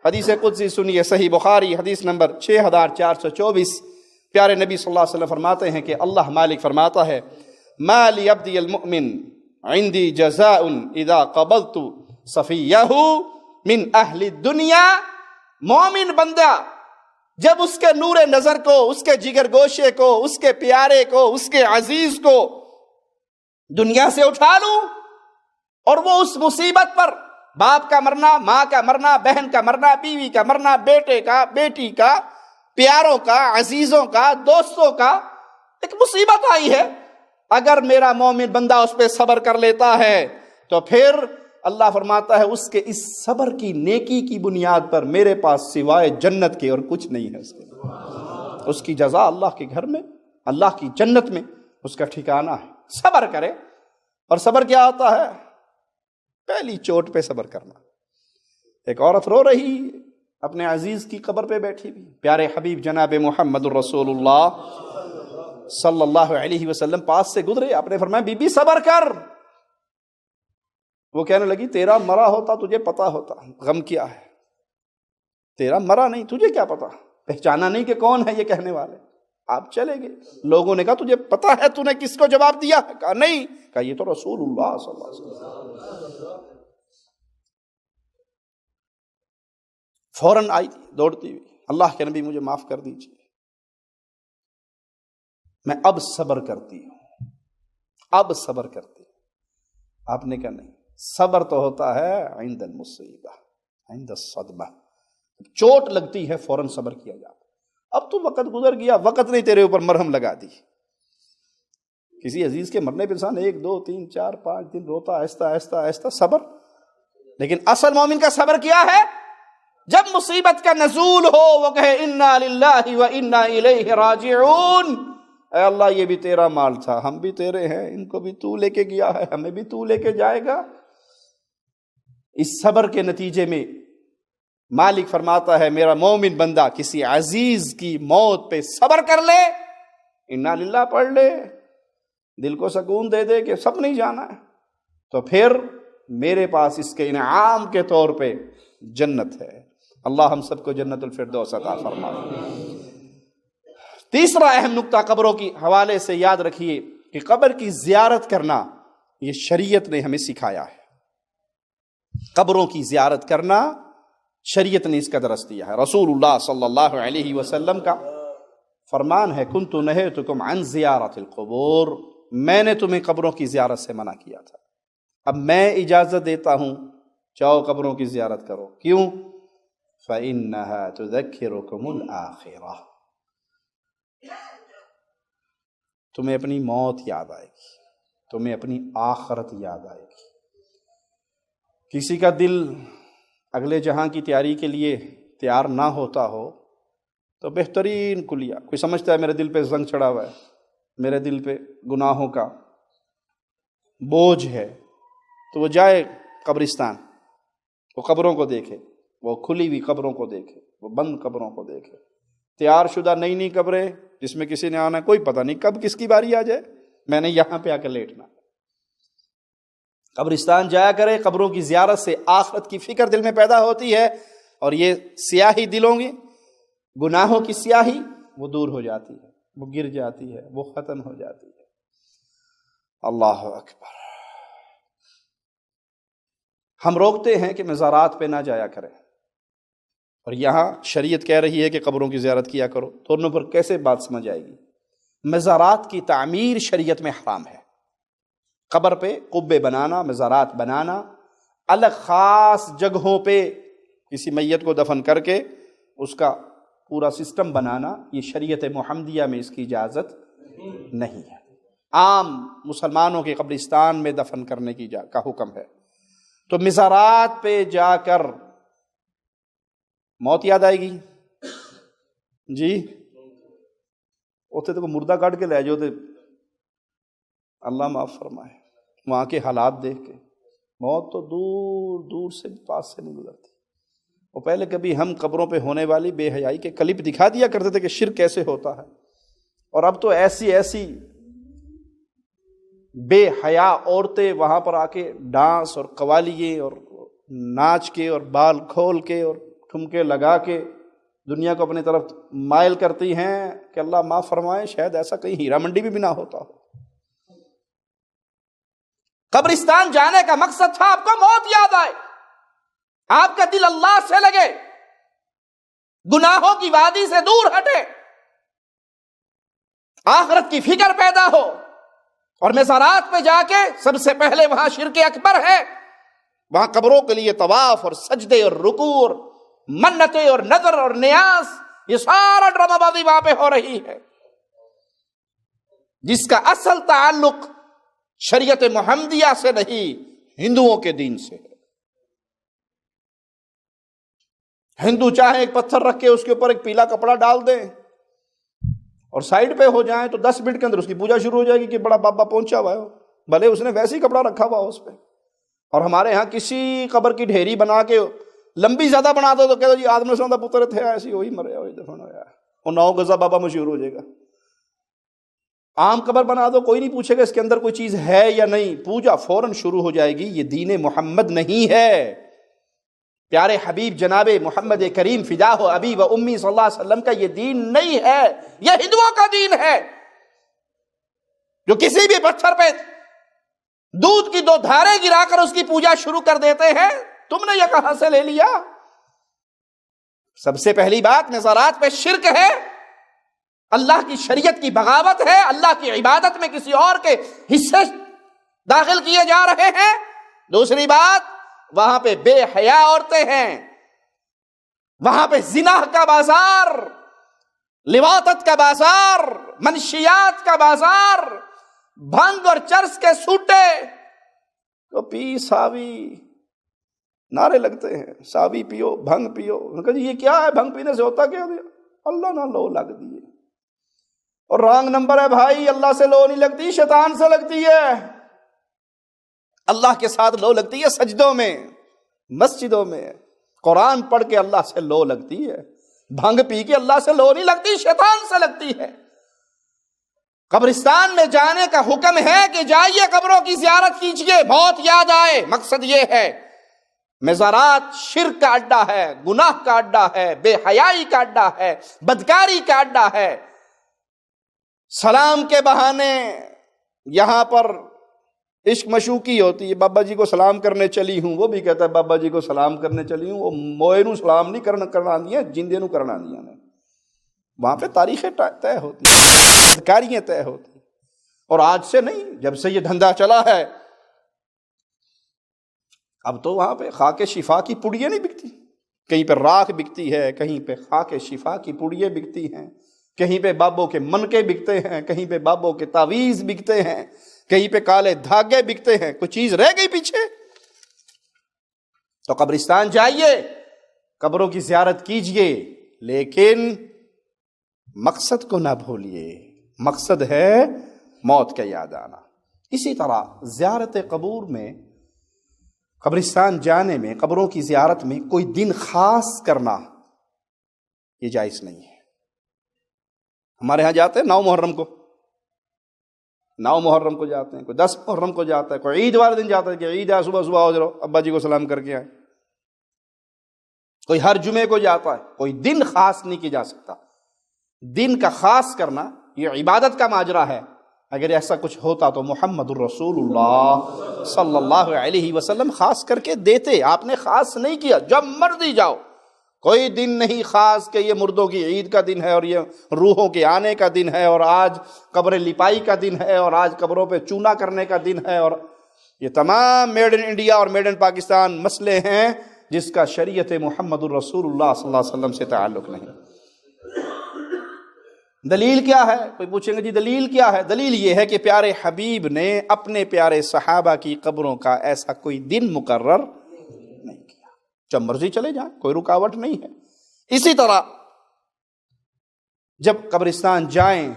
حدیث قدسی سنیے، صحیح بخاری حدیث نمبر 6424. پیارے نبی صلی اللہ علیہ وسلم فرماتے ہیں کہ اللہ مالک فرماتا ہے، ما لعبدی المؤمن عندی جزاء اذا قبضت صفیہ من اہل الدنیا. مومن بندہ جب اس کے نور نظر کو، اس کے جگر گوشے کو، اس کے پیارے کو، اس کے عزیز کو دنیا سے اٹھا لوں، اور وہ اس مصیبت پر، باپ کا مرنا، ماں کا مرنا، بہن کا مرنا، بیوی کا مرنا، بیٹے کا، بیٹی کا، پیاروں کا، عزیزوں کا، دوستوں کا ایک مصیبت آئی ہے، اگر میرا مومن بندہ اس پہ صبر کر لیتا ہے تو پھر اللہ فرماتا ہے اس کے اس صبر کی نیکی کی بنیاد پر میرے پاس سوائے جنت کے اور کچھ نہیں ہے. اس کی جزا اللہ کے گھر میں، اللہ کی جنت میں اس کا ٹھکانہ ہے. صبر کرے. اور صبر کیا ہوتا ہے؟ پہلی چوٹ پہ صبر کرنا. ایک عورت رو رہی اپنے عزیز کی قبر پہ بیٹھی ہوئی، پیارے حبیب جناب محمد الرسول اللہ صلی اللہ علیہ وسلم پاس سے گزرے. آپ نے فرمایا بی بی صبر کر. وہ کہنے لگی تیرا مرا ہوتا تجھے پتا ہوتا غم کیا ہے. تیرا مرا نہیں، تجھے کیا پتا؟ پہچانا نہیں کہ کون ہے یہ کہنے والے. آپ چلے گئے. لوگوں نے کہا تجھے پتا ہے تو نے کس کو جواب دیا ہے؟ کہا نہیں. کہا یہ تو رسول اللہ صلی اللہ علیہ وسلم. فوراً آئی دوڑتی ہوئی، اللہ کے نبی مجھے معاف کر دیجیے، میں اب صبر کرتی ہوں، اب صبر کرتی ہوں. آپ نے کہا نہیں، صبر تو ہوتا ہے عند المصیبہ، عند الصدمہ. چوٹ لگتی ہے فوراً صبر کیا جاتا. اب تو وقت گزر گیا، وقت نے تیرے اوپر مرہم لگا دی. کسی عزیز کے مرنے پہ انسان 1 2 3 4 5 دن روتا، آہستہ آہستہ آہستہ صبر. لیکن اصل مومن کا صبر کیا ہے؟ جب مصیبت کا نزول ہو وہ کہے انا للہ و انا الیہ راجعون. اے اللہ یہ بھی تیرا مال تھا، ہم بھی تیرے ہیں، ان کو بھی تو لے کے گیا ہے، ہمیں بھی تو لے کے جائے گا. اس صبر کے نتیجے میں مالک فرماتا ہے میرا مومن بندہ کسی عزیز کی موت پہ صبر کر لے، انا للہ پڑھ لے، دل کو سکون دے دے کہ سب نہیں جانا ہے، تو پھر میرے پاس اس کے انعام کے طور پہ جنت ہے. اللہ ہم سب کو جنت الفردوس عطا فرمائے. تیسرا اہم نقطہ قبروں کی حوالے سے یاد رکھیے کہ قبر کی زیارت کرنا یہ شریعت نے ہمیں سکھایا ہے. قبروں کی زیارت کرنا شریعت نے اس کا درس دیا ہے. رسول اللہ صلی اللہ علیہ وسلم کا فرمان ہے کنت نہیتکم عن زیارت القبور، میں نے تمہیں قبروں کی زیارت سے منع کیا تھا، اب میں اجازت دیتا ہوں جاؤ قبروں کی زیارت کرو. کیوں؟ فَإِنَّهَا تُذَكِّرُكُمُ الْآخِرَةَ، تمہیں اپنی موت یاد آئے گی، تمہیں اپنی آخرت یاد آئے گی. کسی کا دل اگلے جہاں کی تیاری کے لیے تیار نہ ہوتا ہو تو بہترین کلیہ، کوئی سمجھتا ہے میرے دل پہ زنگ چڑھا ہوا ہے، میرے دل پہ گناہوں کا بوجھ ہے، تو وہ جائے قبرستان، وہ قبروں کو دیکھے، وہ کھلی ہوئی قبروں کو دیکھے، وہ بند قبروں کو دیکھے، تیار شدہ نئی نئی قبریں جس میں کسی نے آنا کوئی پتہ نہیں کب کس کی باری آ جائے، میں نے یہاں پہ آ کے لیٹنا. قبرستان جایا کرے، قبروں کی زیارت سے آخرت کی فکر دل میں پیدا ہوتی ہے، اور یہ سیاہی دلوں کی، گناہوں کی سیاہی وہ دور ہو جاتی ہے، وہ گر جاتی ہے، وہ ختم ہو جاتی ہے. اللہ اکبر. ہم روکتے ہیں کہ مزارات پہ نہ جایا کریں، اور یہاں شریعت کہہ رہی ہے کہ قبروں کی زیارت کیا کرو. دونوں پر کیسے بات سمجھ آئے گی؟ مزارات کی تعمیر شریعت میں حرام ہے. قبر پہ قبے بنانا، مزارات بنانا، الگ خاص جگہوں پہ کسی میت کو دفن کر کے اس کا پورا سسٹم بنانا، یہ شریعت محمدیہ میں اس کی اجازت نہیں ہے۔ عام مسلمانوں کے قبرستان میں دفن کرنے کا حکم ہے۔ تو مزارات پہ جا کر موت یاد آئے گی جی، اتنے تو مردہ کٹ کے لے جاؤ، تو اللہ معاف فرمائے، وہاں کے حالات دیکھ کے موت تو دور دور سے پاس سے نہیں گزرتی۔ وہ پہلے کبھی ہم قبروں پہ ہونے والی بے حیائی کے کلپ دکھا دیا کرتے تھے کہ شرک کیسے ہوتا ہے، اور اب تو ایسی ایسی بے حیا عورتیں وہاں پر آ کے ڈانس اور قوالیے اور ناچ کے اور بال کھول کے اور ٹھمکے لگا کے دنیا کو اپنی طرف مائل کرتی ہیں کہ اللہ معاف فرمائے، شاید ایسا کہیں ہیرا منڈی بھی نہ ہوتا ہو۔ قبرستان جانے کا مقصد تھا آپ کو موت یاد آئے، آپ کا دل اللہ سے لگے، گناہوں کی وادی سے دور ہٹے، آخرت کی فکر پیدا ہو۔ اور مزارات پہ جا کے سب سے پہلے وہاں شرک اکبر ہے، وہاں قبروں کے لیے طواف اور سجدے اور رکوع اور منتیں اور نذر اور نیاز، یہ سارا ڈرامہ بازی وہاں پہ ہو رہی ہے، جس کا اصل تعلق شریعت محمدیہ سے نہیں، ہندوؤں کے دین سے ہے۔ ہندو چاہے ایک پتھر رکھ کے اس کے اوپر ایک پیلا کپڑا ڈال دیں اور سائڈ پہ ہو جائیں تو 10 منٹ کے اندر اس کی پوجا شروع ہو جائے گی کہ بڑا بابا پہنچا ہوا ہے، بھلے اس نے ویسے ہی کپڑا رکھا ہوا اس پہ۔ اور ہمارے ہاں کسی قبر کی ڈھیری بنا کے لمبی زیادہ بنا دو تو کہتے جی آدم علیہ السلام کا پتر تھے، ایسی وہی مرے وہی دفن ہوا، اور 9 گزا بابا مشہور ہو جائے گا۔ عام قبر بنا دو، کوئی نہیں پوچھے گا اس کے اندر کوئی چیز ہے یا نہیں، پوجا فوراً شروع ہو جائے گی۔ یہ دین محمد نہیں ہے، پیارے حبیب جناب محمد کریم فدا ہو ابی و امی صلی اللہ علیہ وسلم کا یہ دین نہیں ہے، یہ ہندوؤں کا دین ہے، جو کسی بھی پتھر پہ دودھ کی 2 دھاریں گرا کر اس کی پوجا شروع کر دیتے ہیں۔ تم نے یہ کہاں سے لے لیا؟ سب سے پہلی بات مزارات پہ شرک ہے، اللہ کی شریعت کی بغاوت ہے، اللہ کی عبادت میں کسی اور کے حصے داخل کیے جا رہے ہیں۔ دوسری بات، وہاں پہ بے حیا عورتیں ہیں، وہاں پہ زنا کا بازار، لواطت کا بازار، منشیات کا بازار، بھنگ اور چرس کے سوٹے تو پی ساوی نعرے لگتے ہیں، ساوی پیو، بھنگ پیو۔ انہوں نے کہا جی یہ کیا ہے، بھنگ پینے سے ہوتا کیا؟ اللہ نہ لو لگ دیے، اور رانگ نمبر ہے بھائی، اللہ سے لو نہیں لگتی، شیطان سے لگتی ہے۔ اللہ کے ساتھ لو لگتی ہے سجدوں میں، مسجدوں میں، قرآن پڑھ کے اللہ سے لو لگتی ہے، بھنگ پی کے اللہ سے لو نہیں لگتی، شیطان سے لگتی ہے۔ قبرستان میں جانے کا حکم ہے کہ جائیے قبروں کی زیارت کیجیے، موت یاد آئے، مقصد یہ ہے۔ مزارات شرک کا اڈا ہے، گناہ کا اڈا ہے، بے حیائی کا اڈا ہے، بدکاری کا اڈا ہے۔ سلام کے بہانے یہاں پر عشق مشوقی ہوتی ہے، بابا جی کو سلام کرنے چلی ہوں، وہ بھی کہتا ہے بابا جی کو سلام کرنے چلی ہوں، وہ موئے نو سلام نہیں کرنا دیا، جندے نو کرنا دیا نے۔ وہاں پہ تاریخیں طے ہوتی ہیں، بدکاریاں طے ہوتی ہیں، اور آج سے نہیں، جب سے یہ دھندا چلا ہے اب تو وہاں پہ خاک شفا کی پڑیاں نہیں بکتی، کہیں پہ راکھ بکتی ہے، کہیں پہ خاک شفا کی پڑیاں بکتی ہیں، کہیں پہ بابوں کے منکے بکتے ہیں، کہیں پہ بابوں کے تعویذ بکتے ہیں، کہیں پہ کالے دھاگے بکتے ہیں۔ کوئی چیز رہ گئی پیچھے؟ تو قبرستان جائیے، قبروں کی زیارت کیجئے، لیکن مقصد کو نہ بھولیے، مقصد ہے موت کا یاد آنا۔ اسی طرح زیارت قبور میں، قبرستان جانے میں، قبروں کی زیارت میں کوئی دن خاص کرنا یہ جائز نہیں ہے۔ ہمارے ہاں جاتے ہیں 9 محرم کو، 9 محرم کو جاتے ہیں، کوئی 10 محرم کو جاتا ہے، کوئی عید والے دن جاتا ہے کہ عید ہے صبح صبح ہو جاؤ ابا جی کو سلام کر کے آئے، کوئی ہر جمعے کو جاتا ہے۔ کوئی دن خاص نہیں کیا جا سکتا، دن کا خاص کرنا یہ عبادت کا ماجرا ہے۔ اگر ایسا کچھ ہوتا تو محمد الرسول اللہ صلی اللہ علیہ وسلم خاص کر کے دیتے، آپ نے خاص نہیں کیا۔ جب مرضی جاؤ، کوئی دن نہیں خاص کہ یہ مردوں کی عید کا دن ہے اور یہ روحوں کے آنے کا دن ہے اور آج قبر لپائی کا دن ہے اور آج قبروں پہ چونا کرنے کا دن ہے، اور یہ تمام میڈ ان انڈیا اور میڈ ان پاکستان مسئلے ہیں جس کا شریعت محمد الرسول اللہ صلی اللہ علیہ وسلم سے تعلق نہیں۔ دلیل کیا ہے؟ کوئی پوچھیں گے جی دلیل کیا ہے؟ دلیل یہ ہے کہ پیارے حبیب نے اپنے پیارے صحابہ کی قبروں کا ایسا کوئی دن مقرر نہیں کیا، جب مرضی چلے جائیں، کوئی رکاوٹ نہیں ہے۔ اسی طرح جب قبرستان جائیں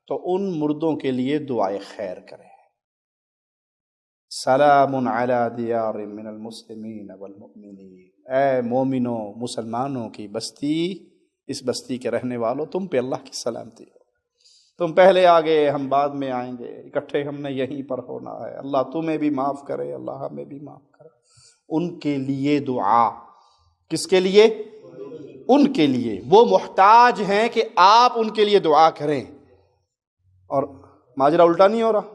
تو ان مردوں کے لیے دعائے خیر کریں، سلام علی دیار من المسلمین والمؤمنین، اے مومنوں مسلمانوں کی بستی، اس بستی کے رہنے والوں، تم پہ اللہ کی سلامتی ہو، تم پہلے آگے ہم بعد میں آئیں گے، اکٹھے ہم نے یہیں پر ہونا ہے، اللہ تمہیں بھی معاف کرے، اللہ ہمیں بھی معاف کرے۔ ان کے لیے دعا، کس کے لیے؟ ان کے لیے، وہ محتاج ہیں کہ آپ ان کے لیے دعا کریں۔ اور ماجرا الٹا نہیں ہو رہا،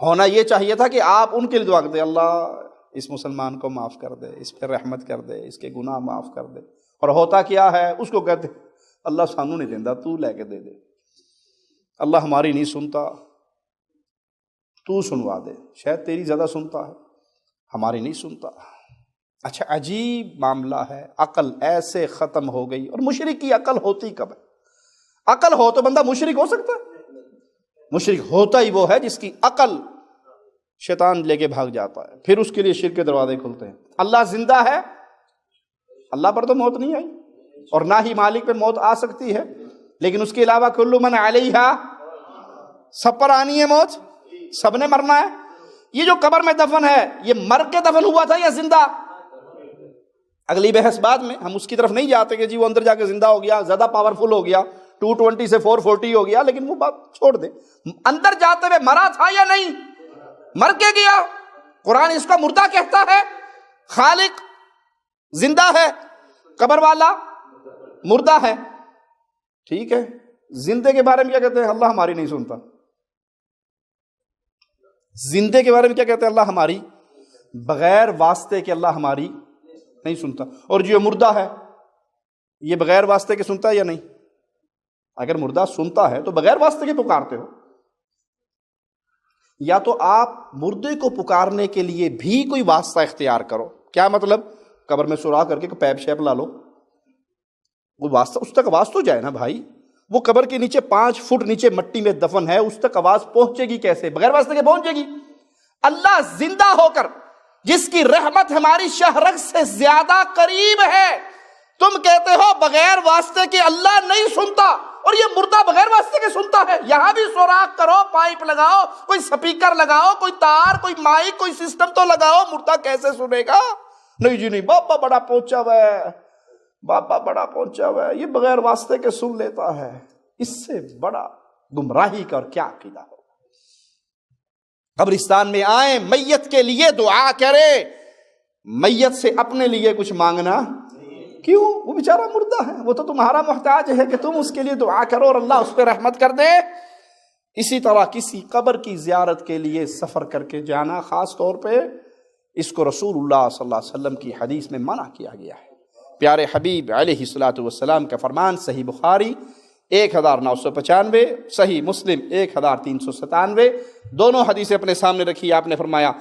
ہونا یہ چاہیے تھا کہ آپ ان کے لیے دعا کرتے، اللہ اس مسلمان کو معاف کر دے، اس پہ رحمت کر دے، اس کے گناہ معاف کر دے۔ اور ہوتا کیا ہے؟ اس کو کہتے اللہ سانو نہیں دیندہ، تو لے کے دے دے، اللہ ہماری نہیں سنتا، تو سنوا دے، شاید تیری زیادہ سنتا ہے، ہماری نہیں سنتا۔ اچھا عجیب معاملہ ہے، عقل ایسے ختم ہو گئی۔ اور مشرک کی عقل ہوتی کب ہے؟ عقل ہو تو بندہ مشرک ہو سکتا ہے؟ مشرک ہوتا ہی وہ ہے جس کی عقل شیطان لے کے بھاگ جاتا ہے، پھر اس کے لیے شرک کے دروازے کھلتے ہیں۔ اللہ زندہ ہے، اللہ پر تو موت نہیں آئی، اور نہ ہی مالک پہ موت آ سکتی ہے، لیکن اس کے علاوہ کل من علیہا، سب پر آنی ہے موت، سب نے مرنا ہے۔ یہ جو قبر میں دفن ہے، یہ مر کے دفن ہوا تھا یا زندہ؟ اگلی بحث بعد میں، ہم اس کی طرف نہیں جاتے کہ جی وہ اندر جا کے زندہ ہو گیا، زیادہ پاورفل ہو گیا، 220 سے 440 ہو گیا، لیکن وہ بات چھوڑ دیں، اندر جاتے ہوئے مرا تھا یا نہیں؟ مر کے گیا۔ قرآن اس کا مردہ کہتا ہے، خالق زندہ ہے، قبر والا مردہ ہے۔ ٹھیک ہے، زندے کے بارے میں کیا کہتے ہیں؟ اللہ ہماری نہیں سنتا۔ زندے کے بارے میں کیا کہتے ہیں؟ اللہ ہماری، بغیر واسطے کے اللہ ہماری نہیں سنتا۔ اور جو مردہ ہے یہ بغیر واسطے کے سنتا ہے یا نہیں؟ اگر مردہ سنتا ہے تو بغیر واسطے کے پکارتے ہو، یا تو آپ مردے کو پکارنے کے لیے بھی کوئی واسطہ اختیار کرو۔ کیا مطلب؟ قبر میں سوراخ کر کے پیپ شیپ لا لو، وہ واسطہ اس تک آواز تو جائے نا بھائی۔ وہ قبر کے نیچے 5 فٹ نیچے مٹی میں دفن ہے، اس تک آواز پہنچے گی کیسے؟ بغیر واسطے کے پہنچے گی۔ اللہ زندہ ہو کر، جس کی رحمت ہماری شہرگ سے زیادہ قریب ہے، تم کہتے ہو بغیر واسطے کے اللہ نہیں سنتا، اور یہ مردہ بغیر واسطے کے سنتا ہے۔ یہاں بھی سوراخ کرو، پائپ لگاؤ، کوئی سپیکر لگاؤ، کوئی تار، کوئی مائک، کوئی سسٹم تو لگاؤ، مردہ کیسے سنے گا؟ نہیں جی نہیں، بابا بڑا پہنچا ہوا ہے، بابا بڑا پہنچا ہوا ہے، یہ بغیر واسطے کے سن لیتا ہے۔ اس سے بڑا گمراہی کا اور کیا عقیدہ ہو؟ قبرستان میں آئیں، میت کے لیے دعا کرے، میت سے اپنے لیے کچھ مانگنا کیوں؟ وہ بیچارہ مردہ ہے، وہ تو تمہارا محتاج ہے کہ تم اس کے لیے دعا کرو اور اللہ اس پہ رحمت کر دے۔ اسی طرح کسی قبر کی زیارت کے لیے سفر کر کے جانا، خاص طور پہ اس کو رسول اللہ صلی اللہ علیہ وسلم کی حدیث میں منع کیا گیا ہے۔ پیارے حبیب علیہ الصلوۃ والسلام کا فرمان، صحیح بخاری 1995، صحیح مسلم 1397، دونوں حدیثیں اپنے سامنے رکھی۔ آپ نے فرمایا،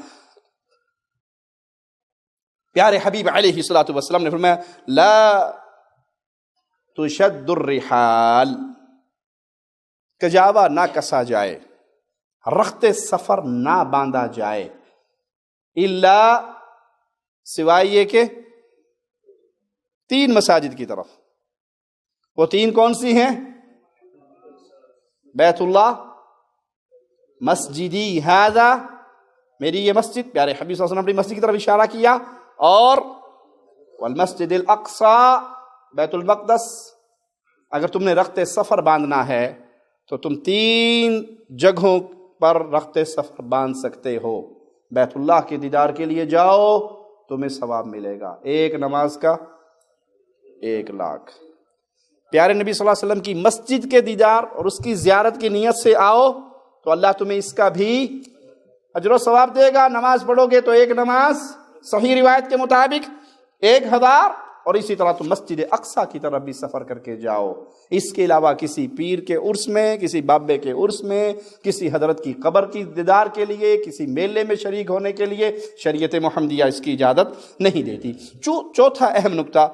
پیارے حبیب علیہ الصلوۃ والسلام نے فرمایا، لا تشد الرحال، کجاوا نہ کسا جائے، رخت سفر نہ باندھا جائے، الا سوائے یہ کہ 3 مساجد کی طرف۔ وہ 3 کون سی ہیں؟ بیت اللہ، مسجدی ھذا، میری یہ مسجد، پیارے حبیب صلی اللہ علیہ وسلم اپنی مسجد کی طرف اشارہ کیا، اور والمسجد الاقصی، بیت المقدس۔ اگر تم نے رخت سفر باندھنا ہے تو تم 3 جگہوں پر رخت سفر باندھ سکتے ہو۔ بیت اللہ کے دیدار کے لیے جاؤ، تمہیں ثواب ملے گا، 1 نماز کا 1 لاکھ۔ پیارے نبی صلی اللہ علیہ وسلم کی مسجد کے دیدار اور اس کی زیارت کی نیت سے آؤ تو اللہ تمہیں اس کا بھی اجر و ثواب دے گا۔ نماز پڑھو گے تو 1 نماز صحیح روایت کے مطابق 1000، اور اسی طرح تم مسجد اقصیٰ کی طرف بھی سفر کر کے جاؤ۔ اس کے علاوہ کسی پیر کے عرس میں، کسی بابے کے عرس میں، کسی حضرت کی قبر کی دیدار کے لیے، کسی میلے میں شریک ہونے کے لیے شریعت محمدیہ اس کی اجازت نہیں دیتی۔ چوتھا اہم نکتہ،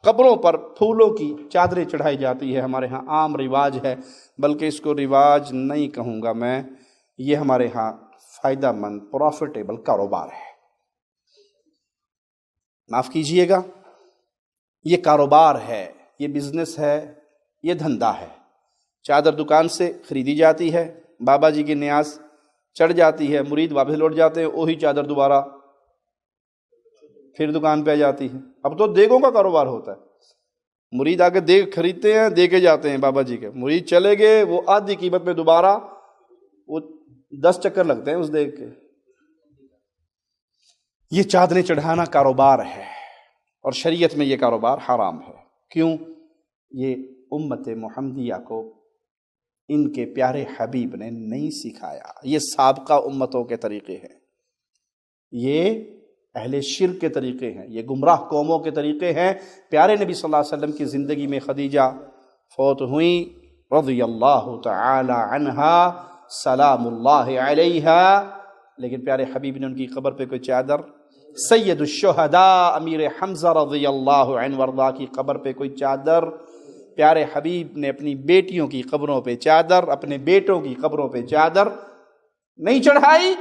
قبروں پر پھولوں کی چادریں چڑھائی جاتی ہے۔ ہمارے ہاں عام رواج ہے، بلکہ اس کو رواج نہیں کہوں گا میں، یہ ہمارے ہاں فائدہ مند پروفیٹیبل کاروبار ہے۔ معاف کیجئے گا، یہ کاروبار ہے، یہ بزنس ہے، یہ دھندا ہے۔ چادر دکان سے خریدی جاتی ہے، بابا جی کی نیاز چڑھ جاتی ہے، مرید واپس لوٹ جاتے ہیں، وہی چادر دوبارہ پھر دکان پہ آ جاتی ہے۔ اب تو دیگوں کا کاروبار ہوتا ہے، مرید آ کے دیگ خریدتے ہیں، دے کے جاتے ہیں بابا جی کے، مرید چلے گئے، وہ آدھی قیمت میں دوبارہ وہ 10 چکر لگتے ہیں اس دیگ کے۔ یہ چادریں چڑھانا کاروبار ہے، اور شریعت میں یہ کاروبار حرام ہے۔ کیوں؟ یہ امت محمدیہ کو ان کے پیارے حبیب نے نہیں سکھایا، یہ سابقہ امتوں کے طریقے ہیں، یہ اہل شرک کے طریقے ہیں، یہ گمراہ قوموں کے طریقے ہیں۔ پیارے نبی صلی اللہ علیہ وسلم کی زندگی میں خدیجہ فوت ہوئیں رضی اللہ تعالی عنہا سلام اللہ علیہا، لیکن پیارے حبیب نے ان کی قبر پہ کوئی چادر، سید الشہداء امیر حمزہ رضی اللہ عنہ وارضاہ کی قبر پہ کوئی چادر، پیارے حبیب نے اپنی بیٹیوں کی قبروں پہ چادر، اپنے بیٹوں کی قبروں پہ چادر نہیں چڑھائی۔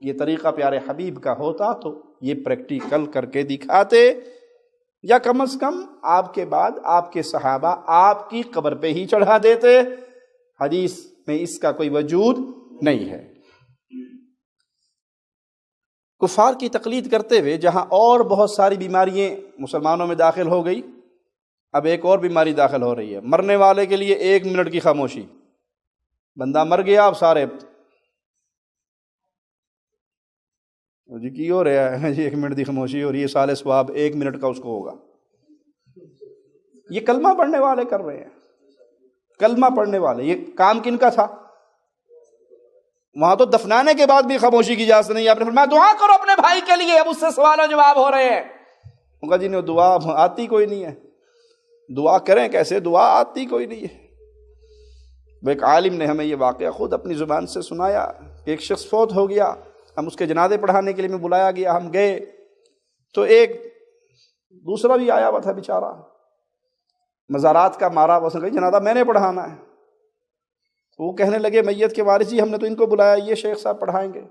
یہ طریقہ پیارے حبیب کا ہوتا تو یہ پریکٹیکل کر کے دکھاتے، یا کم از کم آپ کے بعد آپ کے صحابہ آپ کی قبر پہ ہی چڑھا دیتے۔ حدیث میں اس کا کوئی وجود نہیں ہے۔ کفار کی تقلید کرتے ہوئے جہاں اور بہت ساری بیماریاں مسلمانوں میں داخل ہو گئی، اب ایک اور بیماری داخل ہو رہی ہے، مرنے والے کے لیے 1 منٹ کی خاموشی۔ بندہ مر گیا، اب سارے جی کی ہو رہا ہے جی 1 منٹ کی خاموشی ہو رہی ہے، سال ثواب 1 منٹ کا اس کو ہوگا۔ یہ کلمہ پڑھنے والے کر رہے ہیں، کلمہ پڑھنے والے۔ یہ کام کن کا تھا؟ وہاں تو دفنانے کے بعد بھی خاموشی کی اجازت نہیں۔ آپ نے فرمایا دعا کرو اپنے بھائی کے لیے، اب اس سے سوال و جواب ہو رہے ہیں۔ ان کا جی نے دعا آتی کوئی نہیں ہے، دعا کریں کیسے، دعا آتی کوئی نہیں ہے۔ ایک عالم نے ہمیں یہ واقعہ خود اپنی زبان سے سنایا کہ ایک شخص فوت ہو گیا، ہم اس کے جنازے پڑھانے کے لیے میں بلایا گیا، ہم گئے تو ایک دوسرا بھی آیا ہوا تھا بیچارہ، مزارات کا مارا، اس نے کہا جنازہ میں نے پڑھانا ہے۔ تو وہ کہنے لگے میت کے وارث جی ہم نے تو ان کو بلایا، یہ شیخ صاحب پڑھائیں گے۔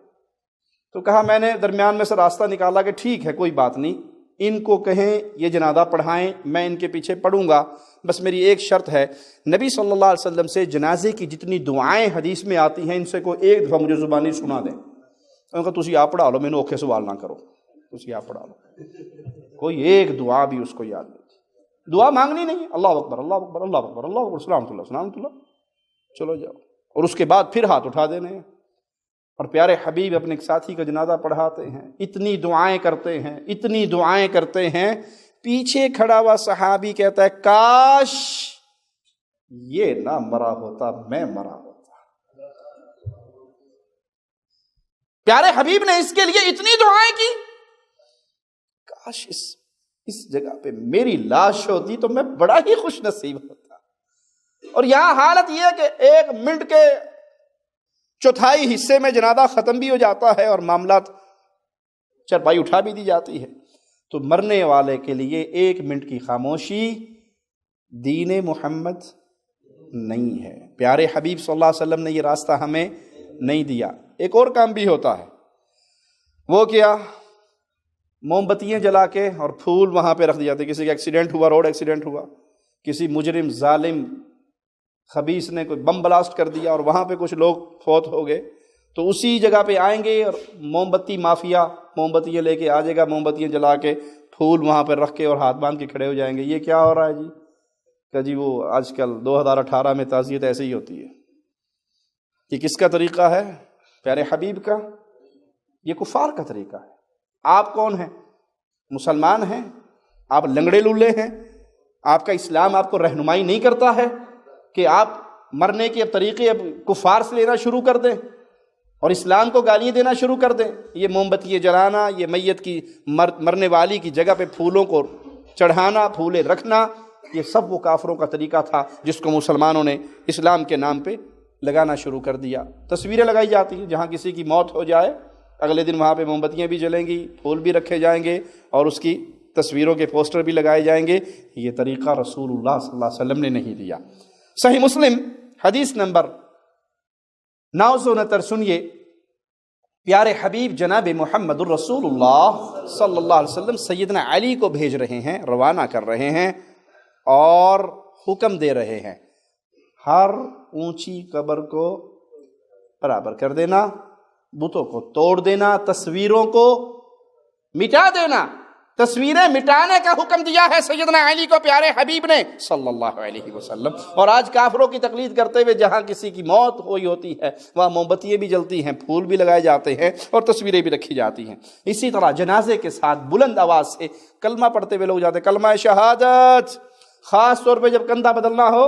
تو کہا میں نے درمیان میں سے راستہ نکالا کہ ٹھیک ہے کوئی بات نہیں، ان کو کہیں یہ جنازہ پڑھائیں، میں ان کے پیچھے پڑھوں گا، بس میری ایک شرط ہے، نبی صلی اللہ علیہ وسلم سے جنازے کی جتنی دعائیں حدیث میں آتی ہیں ان سے کوئی ایک دفعہ مجھے زبانی سنا دیں۔ انہوں نے کہا تسی آپ پڑھا لو، میں نے اوکھے سوال نہ کرو، تسی آپ پڑھا لو۔ کوئی ایک دعا بھی اس کو یاد نہیں تھی، دعا مانگنی نہیں، اللہ اکبر اللہ اکبر اللہ اکبر اللہ اکبر سلامت اللہ سلامت اللہ، چلو جاؤ، اور اس کے بعد پھر ہاتھ اٹھا دینے ہیں۔ اور پیارے حبیب اپنے ایک ساتھی کا جنازہ پڑھاتے ہیں، اتنی دعائیں کرتے ہیں، اتنی دعائیں کرتے ہیں، پیچھے کھڑا ہوا صحابی کہتا ہے کاش یہ نہ مرا ہوتا، میں مرا ہوتا۔ پیارے حبیب نے اس کے لیے اتنی دعائیں کی، کاش اس جگہ پہ میری لاش ہوتی تو میں بڑا ہی خوش نصیب ہوتا۔ اور یہاں حالت یہ ہے کہ 1 منٹ کے چوتھائی حصے میں جنازہ ختم بھی ہو جاتا ہے اور معاملات چرپائی اٹھا بھی دی جاتی ہے۔ تو مرنے والے کے لیے 1 منٹ کی خاموشی دین محمد نہیں ہے، پیارے حبیب صلی اللہ علیہ وسلم نے یہ راستہ ہمیں نہیں دیا۔ ایک اور کام بھی ہوتا ہے، وہ کیا، موم بتیاں جلا کے اور پھول وہاں پہ رکھ دی جاتے۔ کسی کا ایکسیڈنٹ ہوا، روڈ ایکسیڈنٹ ہوا، کسی مجرم ظالم خبیث نے کوئی بم بلاسٹ کر دیا اور وہاں پہ کچھ لوگ فوت ہو گئے، تو اسی جگہ پہ آئیں گے اور موم بتی مافیا موم بتیاں لے کے آ جائے گا، موم بتیاں جلا کے پھول وہاں پہ رکھ کے اور ہاتھ باندھ کے کھڑے ہو جائیں گے۔ یہ کیا ہو رہا ہے جی؟ کہ جی وہ آج کل 2018 میں تعزیت ایسے ہی ہوتی ہے۔ یہ کس کا طریقہ ہے؟ پیارے حبیب کا؟ یہ کفار کا طریقہ ہے۔ آپ کون ہیں؟ مسلمان ہیں؟ آپ لنگڑے لولے ہیں؟ آپ کا اسلام آپ کو رہنمائی نہیں کرتا ہے کہ آپ مرنے کے طریقے اب کفار سے لینا شروع کر دیں اور اسلام کو گالیاں دینا شروع کر دیں؟ یہ موم بتیاں جلانا، یہ میت کی مرنے والی کی جگہ پہ پھولوں کو چڑھانا، پھولے رکھنا، یہ سب وہ کافروں کا طریقہ تھا جس کو مسلمانوں نے اسلام کے نام پہ لگانا شروع کر دیا۔ تصویریں لگائی جاتی ہیں، جہاں کسی کی موت ہو جائے اگلے دن وہاں پہ موم بتیاں بھی جلیں گی، پھول بھی رکھے جائیں گے اور اس کی تصویروں کے پوسٹر بھی لگائے جائیں گے۔ یہ طریقہ رسول اللہ صلی اللہ علیہ وسلم نے نہیں دیا۔ صحیح مسلم حدیث نمبر 969 سنیے، پیارے حبیب جناب محمد الرسول اللہ صلی اللہ علیہ وسلم سیدنا علی کو بھیج رہے ہیں، روانہ کر رہے ہیں اور حکم دے رہے ہیں ہر اونچی قبر کو برابر کر دینا، بتوں کو توڑ دینا، تصویروں کو مٹا دینا۔ تصویریں مٹانے کا حکم دیا ہے سیدنا علی کو پیارے حبیب نے صلی اللہ علیہ وسلم۔ اور آج کافروں کی تقلید کرتے ہوئے جہاں کسی کی موت ہوئی ہوتی ہے وہاں موم بتیاں بھی جلتی ہیں، پھول بھی لگائے جاتے ہیں اور تصویریں بھی رکھی جاتی ہیں۔ اسی طرح جنازے کے ساتھ بلند آواز سے کلمہ پڑھتے ہوئے لوگ جاتے ہیں، کلمہ شہادت، خاص طور پہ جب کندھا بدلنا ہو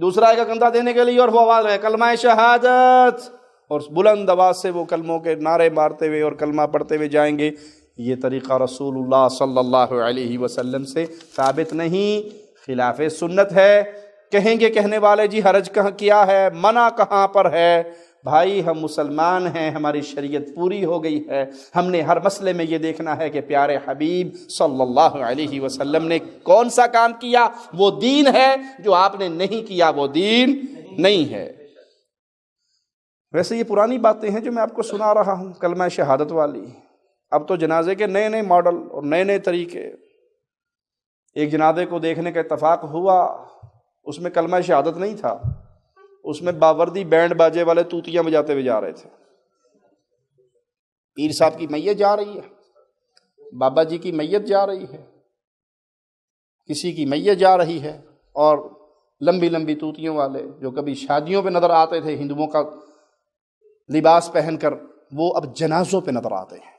دوسرا کا کندھا دینے کے لیے اور وہ آواز ہے کلمہ شہادت، اور بلند آواز سے وہ کلموں کے نعرے مارتے ہوئے اور کلمہ پڑھتے ہوئے جائیں گے۔ یہ طریقہ رسول اللہ صلی اللہ علیہ وسلم سے ثابت نہیں، خلاف سنت ہے۔ کہیں گے کہنے والے جی حرج کہاں کیا ہے، منع کہاں پر ہے؟ بھائی ہم مسلمان ہیں، ہماری شریعت پوری ہو گئی ہے، ہم نے ہر مسئلے میں یہ دیکھنا ہے کہ پیارے حبیب صلی اللہ علیہ وسلم نے کون سا کام کیا، وہ دین ہے، جو آپ نے نہیں کیا وہ دین نہیں ہے۔ ویسے یہ پرانی باتیں ہیں جو میں آپ کو سنا رہا ہوں، کلمہ شہادت والی۔ اب تو جنازے کے نئے نئے ماڈل اور نئے نئے طریقے۔ ایک جنازے کو دیکھنے کا اتفاق ہوا، اس میں کلمہ شہادت نہیں تھا، اس میں باوردی بینڈ باجے والے توتیاں بجاتے ہوئے جا رہے تھے۔ پیر صاحب کی میت جا رہی ہے، بابا جی کی میت جا رہی ہے، کسی کی میت جا رہی ہے، اور لمبی لمبی توتیوں والے جو کبھی شادیوں پہ نظر آتے تھے ہندوؤں کا لباس پہن کر، وہ اب جنازوں پہ نظر آتے ہیں۔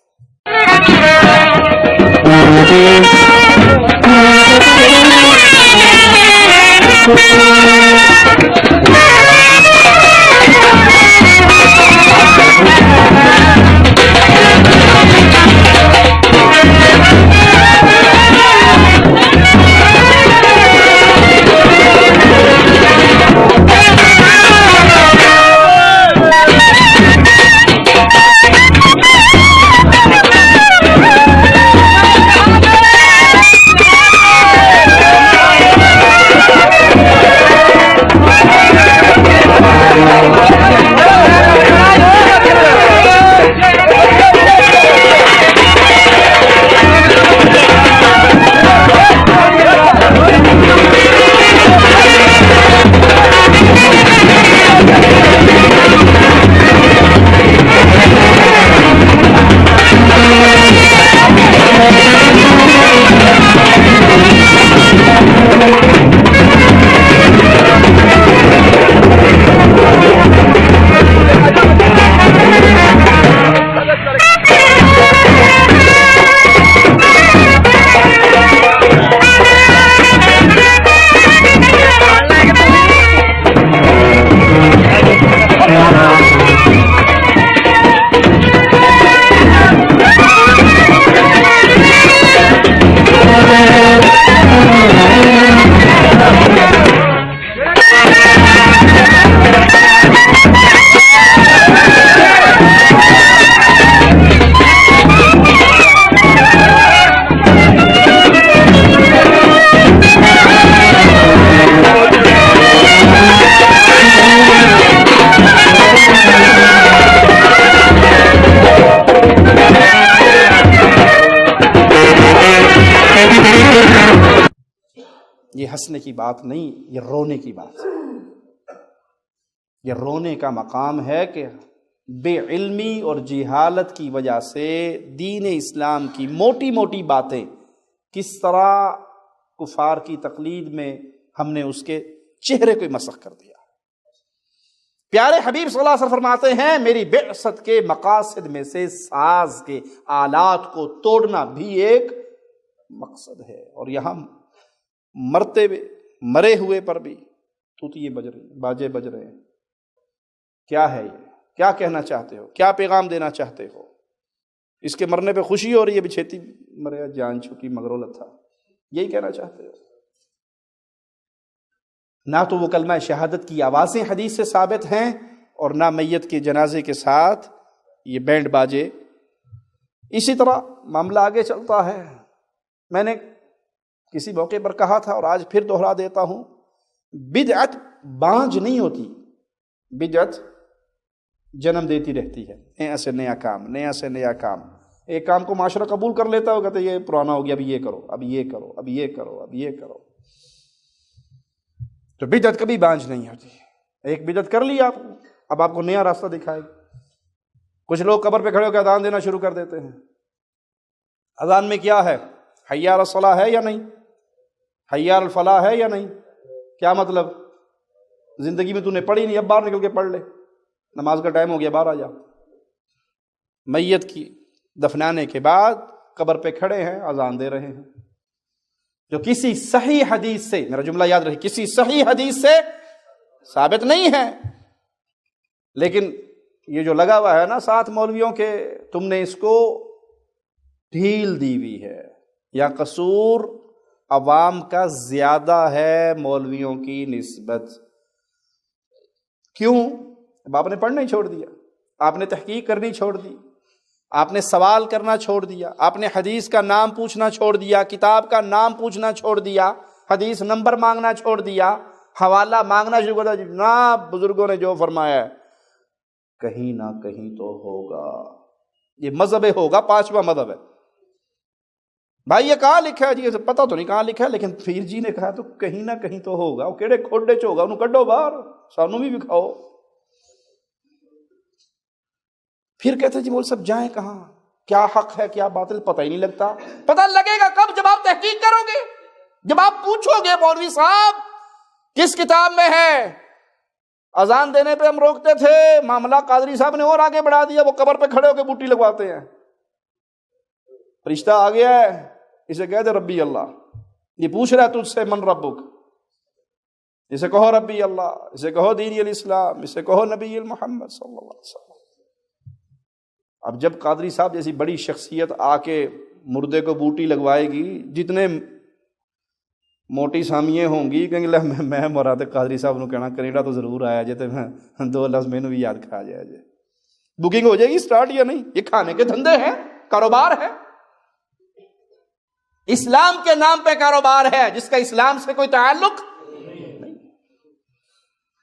یہ ہنسنے کی بات نہیں، یہ رونے کی بات ہے۔ یہ رونے کا مقام ہے کہ بے علمی اور جہالت کی وجہ سے دین اسلام کی موٹی موٹی باتیں کس طرح کفار کی تقلید میں ہم نے اس کے چہرے کو مسخ کر دیا۔ پیارے حبیب صلی اللہ علیہ وسلم فرماتے ہیں میری بعثت کے مقاصد میں سے ساز کے آلات کو توڑنا بھی ایک مقصد ہے، اور یہاں مرے ہوئے پر بھی توتیے بج رہے ہیں، باجے بج رہے ہیں۔ کیا ہے یہ؟ کیا کہنا چاہتے ہو؟ کیا پیغام دینا چاہتے ہو؟ اس کے مرنے پہ خوشی ہو رہی ہے، بھی چھیتی مریا جان چھٹی مگرو لتھا۔ یہی کہنا چاہتے ہو؟ نہ تو وہ کلمہ شہادت کی آوازیں حدیث سے ثابت ہیں، اور نہ میت کے جنازے کے ساتھ یہ بینڈ باجے۔ اسی طرح معاملہ آگے چلتا ہے۔ میں نے کسی موقع پر کہا تھا اور آج پھر دوہرا دیتا ہوں، بدعت بانجھ نہیں ہوتی، بدعت جنم دیتی رہتی ہے، نیا سے نیا کام، نیا سے نیا کام۔ ایک کام کو معاشرہ قبول کر لیتا ہو، کہتے یہ پرانا ہو گیا، اب یہ کرو، اب یہ کرو، اب یہ کرو، اب یہ کرو۔ تو بدعت کبھی بانجھ نہیں ہوتی۔ ایک بدعت کر لی آپ، اب آپ کو نیا راستہ دکھائے گی۔ کچھ لوگ قبر پہ کھڑے ہو کے اذان دینا شروع کر دیتے ہیں۔ اذان میں کیا ہے؟ حی علی الصلاۃ ہے یا نہیں؟ حی علی الفلاح ہے یا نہیں؟ کیا مطلب؟ زندگی میں تو نے پڑھی نہیں، اب باہر نکل کے پڑھ لے، نماز کا ٹائم ہو گیا، باہر آ جا۔ میت کی دفنانے کے بعد قبر پہ کھڑے ہیں، اذان دے رہے ہیں، جو کسی صحیح حدیث سے، میرا جملہ یاد رہے، کسی صحیح حدیث سے ثابت نہیں ہے۔ لیکن یہ جو لگا ہوا ہے نا ساتھ مولویوں کے، تم نے اس کو ڈھیل دی ہوئی ہے، یا قصور عوام کا زیادہ ہے مولویوں کی نسبت۔ کیوں؟ اب آپ نے پڑھنا ہی چھوڑ دیا، آپ نے تحقیق کرنی چھوڑ دی، آپ نے سوال کرنا چھوڑ دیا، آپ نے حدیث کا نام پوچھنا چھوڑ دیا، کتاب کا نام پوچھنا چھوڑ دیا، حدیث نمبر مانگنا چھوڑ دیا، حوالہ مانگنا شروع کر دیا۔ جناب بزرگوں نے جو فرمایا ہے کہیں نہ کہیں تو ہوگا، یہ مذہب ہوگا، پانچواں مذہب ہے۔ بھائی یہ کہاں لکھا ہے؟ جی یہ پتہ تو نہیں کہاں لکھا ہے، لیکن پیر جی نے کہا تو کہیں نہ کہیں تو ہوگا۔ وہ کیڑے کھوڈے چ ہوگا، انہوں کڈو باہر، سانوں بھی کھاؤ۔ پھر کہتے جی مول صاحب جائیں کہاں، کیا حق ہے کیا باطل، پتہ ہی نہیں لگتا۔ پتہ لگے گا کب؟ جب آپ تحقیق کرو گے، جب آپ پوچھو گے مولوی صاحب کس کتاب میں ہے۔ اذان دینے پہ ہم روکتے تھے، معاملہ قادری صاحب نے اور آگے بڑھا دیا، وہ قبر پہ کھڑے ہو کے بوٹی لگواتے ہیں۔ فرشتہ آ گیا ہے، اسے کہہ دے ربی اللہ، یہ پوچھ رہا ہے تجھ سے من ربک، اسے کہو ربی اللہ، اسے کہو دین الاسلام، اسے کہو نبی محمد صلی اللہ علیہ وسلم۔ اب جب قادری صاحب جیسی بڑی شخصیت آ کے مردے کو بوٹی لگوائے گی، جتنے موٹی سامیے ہوں گی کہیں گے میں مراد قادری صاحب نو کہنا کینیڈا تو ضرور آیا جے تے میں دو لفظ مینوں بھی یاد کھا جائے جے۔ بکنگ ہو جائے گی سٹارٹ یا نہیں؟ یہ کھانے کے دھندے ہیں، کاروبار ہے، اسلام کے نام پہ کاروبار ہے جس کا اسلام سے کوئی تعلق نہیں۔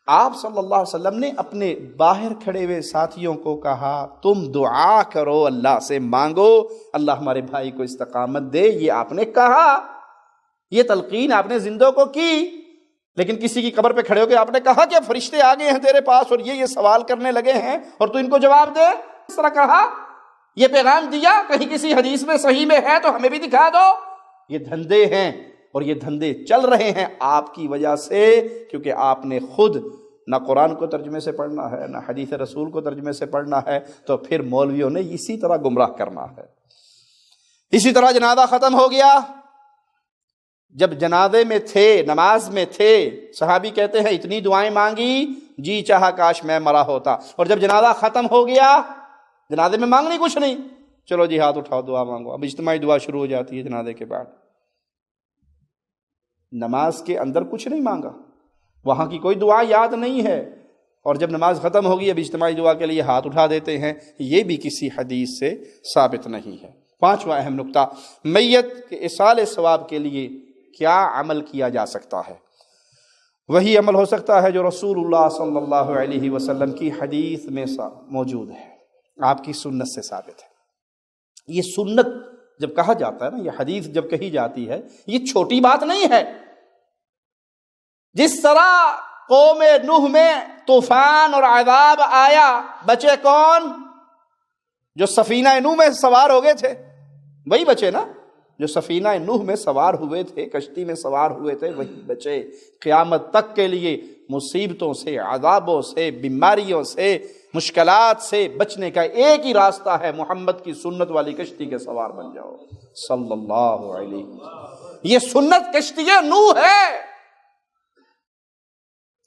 آپ صلی اللہ علیہ وسلم نے اپنے باہر کھڑے ہوئے ساتھیوں کو کہا تم دعا کرو، اللہ سے مانگو اللہ ہمارے بھائی کو استقامت دے، یہ آپ نے کہا، یہ تلقین آپ نے زندوں کو کی۔ لیکن کسی کی قبر پہ کھڑے ہو کے آپ نے کہا کہ فرشتے آ گئے ہیں تیرے پاس اور یہ سوال کرنے لگے ہیں اور تو ان کو جواب دے، اس طرح کہا، یہ پیغام دیا، کہیں کسی حدیث میں صحیح میں ہے تو ہمیں بھی دکھا دو۔ یہ دھندے ہیں اور یہ دھندے چل رہے ہیں آپ کی وجہ سے، کیونکہ آپ نے خود نہ قرآن کو ترجمے سے پڑھنا ہے نہ حدیث رسول کو ترجمے سے پڑھنا ہے، تو پھر مولویوں نے اسی طرح گمراہ کرنا ہے۔ اسی طرح جنازہ ختم ہو گیا، جب جنازے میں تھے، نماز میں تھے، صحابی کہتے ہیں اتنی دعائیں مانگی جی چاہا کاش میں مرا ہوتا، اور جب جنازہ ختم ہو گیا جنازے میں مانگنی کچھ نہیں، چلو جی ہاتھ اٹھاؤ دعا مانگو۔ اب اجتماعی دعا شروع ہو جاتی ہے جنازے کے بعد۔ نماز کے اندر کچھ نہیں مانگا، وہاں کی کوئی دعا یاد نہیں ہے، اور جب نماز ختم ہوگی اب اجتماعی دعا کے لیے ہاتھ اٹھا دیتے ہیں، یہ بھی کسی حدیث سے ثابت نہیں ہے۔ پانچواں اہم نقطہ، میت کے ایصال ثواب کے لیے کیا عمل کیا جا سکتا ہے؟ وہی عمل ہو سکتا ہے جو رسول اللہ صلی اللہ علیہ وسلم کی حدیث میں موجود ہے، آپ کی سنت سے ثابت ہے۔ یہ سنت جب کہا جاتا ہے نا، یہ حدیث جب کہی جاتی ہے، یہ چھوٹی بات نہیں ہے۔ جس طرح قوم نوح میں طوفان اور عذاب آیا، بچے کون؟ جو سفینہ نوح میں سوار ہو گئے تھے، وہی بچے نا جو سفینہ نوح میں سوار ہوئے تھے، کشتی میں سوار ہوئے تھے، وہی بچے۔ قیامت تک کے لیے مصیبتوں سے، عذابوں سے، بیماریوں سے، مشکلات سے بچنے کا ایک ہی راستہ ہے، محمد کی سنت والی کشتی کے سوار بن جاؤ صلی اللہ علیہ وسلم۔ یہ سنت کشتی نوح ہے۔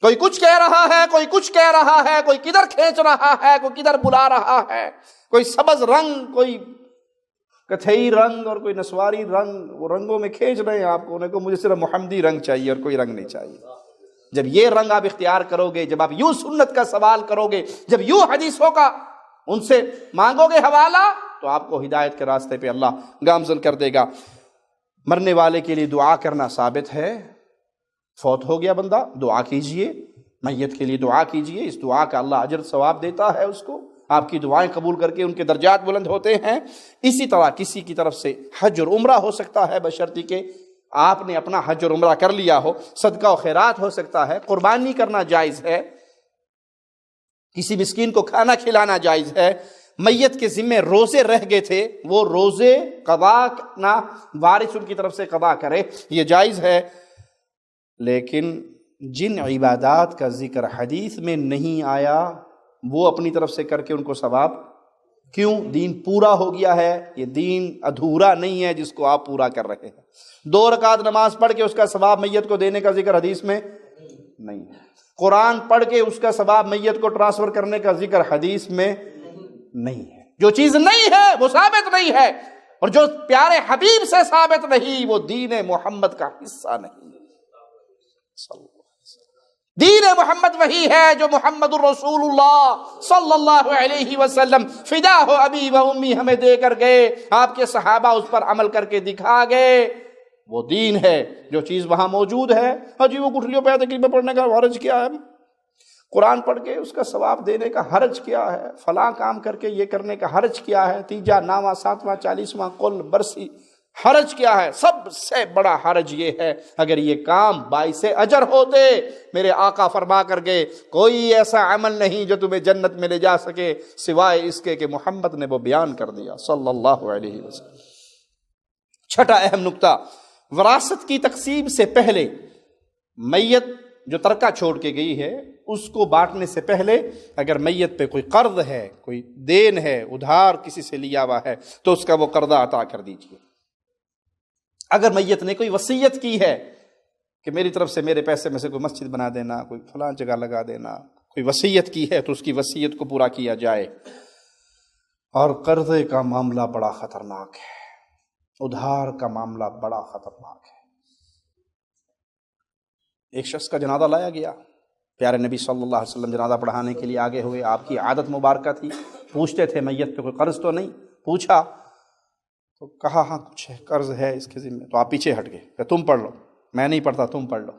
کوئی کچھ کہہ رہا ہے، کوئی کچھ کہہ رہا ہے، کوئی کدھر کھینچ رہا ہے، کوئی کدھر بلا رہا ہے، کوئی سبز رنگ، کوئی کتھئی رنگ اور کوئی نسواری رنگ، وہ رنگوں میں کھینچ رہے ہیں آپ کو، انہیں کو مجھے صرف محمدی رنگ چاہیے اور کوئی رنگ نہیں چاہیے۔ جب یہ رنگ آپ اختیار کرو گے، جب آپ یوں سنت کا سوال کرو گے، جب یوں حدیثوں کا ان سے مانگو گے حوالہ، تو آپ کو ہدایت کے راستے پہ اللہ گامزن کر دے گا۔ مرنے والے کے لیے دعا کرنا ثابت ہے، فوت ہو گیا بندہ، دعا کیجئے، میت کے لیے دعا کیجئے، اس دعا کا اللہ اجر ثواب دیتا ہے اس کو، آپ کی دعائیں قبول کر کے ان کے درجات بلند ہوتے ہیں۔ اسی طرح کسی کی طرف سے حج اور عمرہ ہو سکتا ہے، بشرطی کہ آپ نے اپنا حج اور عمرہ کر لیا ہو، صدقہ و خیرات ہو سکتا ہے، قربانی کرنا جائز ہے، کسی مسکین کو کھانا کھلانا جائز ہے، میت کے ذمے روزے رہ گئے تھے، وہ روزے قضا نہ وارث ان کی طرف سے قضا کرے، یہ جائز ہے۔ لیکن جن عبادات کا ذکر حدیث میں نہیں آیا وہ اپنی طرف سے کر کے ان کو ثواب کیوں؟ دین پورا ہو گیا ہے، یہ دین ادھورا نہیں ہے جس کو آپ پورا کر رہے ہیں۔ 2 رکعت نماز پڑھ کے اس کا ثواب میت کو دینے کا ذکر حدیث میں نہیں ہے، قرآن پڑھ کے اس کا ثواب میت کو ٹرانسفر کرنے کا ذکر حدیث میں نہیں ہے۔ جو چیز نہیں ہے وہ ثابت نہیں ہے، اور جو پیارے حبیب سے ثابت نہیں وہ دین محمد کا حصہ نہیں۔ دین محمد وہی ہے جو محمد الرسول اللہ صلی اللہ علیہ وسلم فدا ہو ابی و امی ہمیں دے کر گئے، آپ کے صحابہ اس پر عمل کر کے دکھا گئے، وہ دین ہے۔ جو چیز وہاں موجود ہے، جی وہ گٹھلیوں پہ تقریبا پڑھنے کا حرج کیا ہے، قرآن پڑھ کے اس کا ثواب دینے کا حرج کیا ہے، فلاں کام کر کے یہ کرنے کا حرج کیا ہے، 3واں 9واں 7واں 40واں کل برسی حرج کیا ہے؟ سب سے بڑا حرج یہ ہے اگر یہ کام باعث اجر ہوتے۔ میرے آقا فرما کر گئے کوئی ایسا عمل نہیں جو تمہیں جنت میں لے جا سکے سوائے اس کے کہ محمد نے وہ بیان کر دیا صلی اللہ علیہ وسلم۔ چھٹا اہم نقطہ، وراثت کی تقسیم سے پہلے میت جو ترکہ چھوڑ کے گئی ہے اس کو بانٹنے سے پہلے اگر میت پہ کوئی قرض ہے، کوئی دین ہے، ادھار کسی سے لیا ہوا ہے تو اس کا وہ قرضہ عطا کر دیجیے۔ اگر میت نے کوئی وصیت کی ہے کہ میری طرف سے میرے پیسے میں سے کوئی مسجد بنا دینا، کوئی فلاں جگہ لگا دینا، کوئی وصیت کی ہے تو اس کی وصیت کو پورا کیا جائے۔ اور قرضے کا معاملہ بڑا خطرناک ہے، ادھار کا معاملہ بڑا خطرناک ہے۔ ایک شخص کا جنازہ لایا گیا، پیارے نبی صلی اللہ علیہ وسلم جنازہ پڑھانے کے لیے آگے ہوئے، آپ کی عادت مبارکہ تھی، پوچھتے تھے میت پہ کوئی قرض تو نہیں؟ پوچھا تو کہا ہاں کچھ ہے، قرض ہے اس کے ذمہ۔ تو آپ پیچھے ہٹ گئے کہ تم پڑھ لو، میں نہیں پڑھتا تم پڑھ لو۔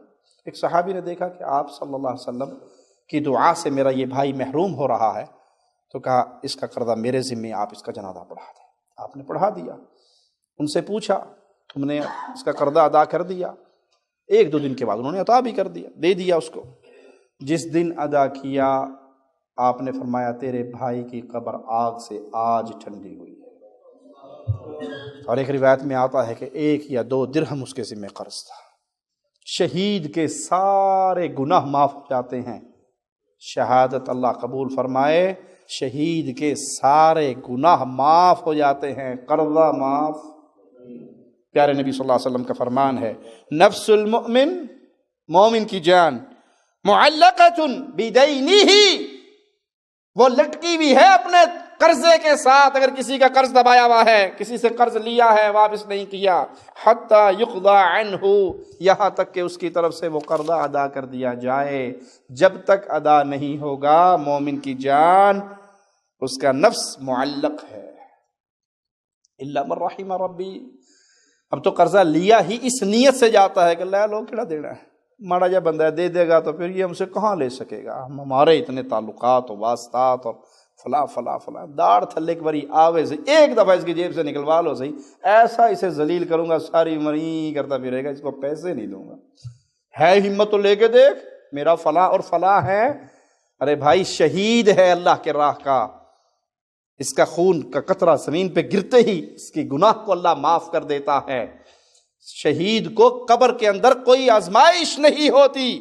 ایک صحابی نے دیکھا کہ آپ صلی اللہ علیہ وسلم کی دعا سے میرا یہ بھائی محروم ہو رہا ہے، تو کہا اس کا قرضہ میرے ذمہ، آپ اس کا جنازہ پڑھا دیں۔ آپ نے پڑھا دیا۔ ان سے پوچھا تم نے اس کا قرضہ ادا کر دیا؟ 1-2 دن کے بعد انہوں نے عطا بھی کر دیا، دے دیا اس کو۔ جس دن ادا کیا آپ نے فرمایا تیرے بھائی کی قبر آگ سے آج ٹھنڈی ہوئی ہے۔ اور ایک روایت میں آتا ہے کہ 1 یا 2 درہم اس کے ذمہ قرض تھا۔ شہید کے سارے گناہ معاف ہو جاتے ہیں، شہادت اللہ قبول فرمائے، شہید کے سارے گناہ معاف ہو جاتے ہیں، قرضہ معاف۔ پیارے نبی صلی اللہ علیہ وسلم کا فرمان ہے نفس المؤمن، مومن کی جان، معلقۃ بدینہ، وہ لٹکی ہوئی ہے اپنے قرضے کے ساتھ۔ اگر کسی کا قرض دبایا ہوا ہے، کسی سے قرض لیا ہے واپس نہیں کیا، حتی یقضى عنہ، یہاں تک کہ اس کی طرف سے وہ قرضہ ادا کر دیا جائے۔ جب تک ادا نہیں ہوگا مومن کی جان، اس کا نفس معلق ہے۔ الا من رحم ربی، اب تو قرضہ لیا ہی اس نیت سے جاتا ہے کہ لے لو کیڑا دینا ہے، ماڑا جا بندہ ہے دے دے گا تو پھر یہ ہم سے کہاں لے سکے گا، ہمارے اتنے تعلقات و واسطات اور فلاں فلاں فلاں، داڑھ تھلے ایک باری آوے سے ایک دفعہ اس کی جیب سے نکلوا لو صحیح، ایسا اسے ذلیل کروں گا ساری عمر ہی کرتا پھرے گا، اس کو پیسے نہیں دوں گا۔ ہے ہمت تو لے کے دیکھ، میرا فلاں اور فلاں ہے۔ ارے بھائی شہید ہے اللہ کے راہ کا، اس کا خون کا قطرہ زمین پہ گرتے ہی اس کی گناہ کو اللہ معاف کر دیتا ہے۔ شہید کو قبر کے اندر کوئی آزمائش نہیں ہوتی۔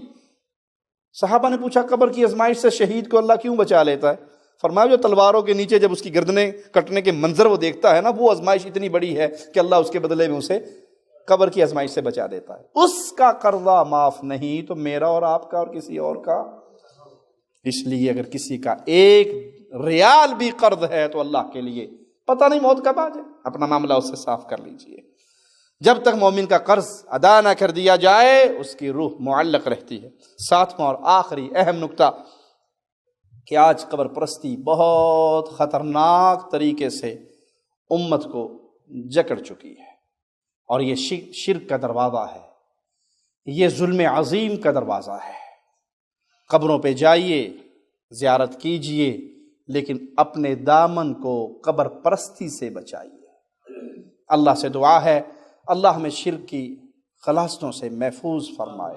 صحابہ نے پوچھا قبر کی آزمائش سے شہید کو اللہ کیوں بچا لیتا ہے؟ فرمایا جو تلواروں کے نیچے جب اس کی گردنیں کٹنے کے منظر وہ دیکھتا ہے نا، وہ آزمائش اتنی بڑی ہے کہ اللہ اس کے بدلے میں اسے قبر کی آزمائش سے بچا دیتا ہے۔ اس کا قرضہ معاف نہیں تو میرا اور آپ کا اور کسی اور کا۔ اس لیے اگر کسی کا 1 ریال بھی قرض ہے تو اللہ کے لیے پتہ نہیں موت کب آ جائے، اپنا معاملہ اس سے صاف کر لیجئے۔ جب تک مومن کا قرض ادا نہ کر دیا جائے اس کی روح معلق رہتی ہے۔ ساتواں اور آخری اہم نقطہ کہ آج قبر پرستی بہت خطرناک طریقے سے امت کو جکڑ چکی ہے، اور یہ شرک کا دروازہ ہے، یہ ظلم عظیم کا دروازہ ہے۔ قبروں پہ جائیے، زیارت کیجئے، لیکن اپنے دامن کو قبر پرستی سے بچائیے۔ اللہ سے دعا ہے اللہ ہمیں شرک کی غلاظتوں سے محفوظ فرمائے،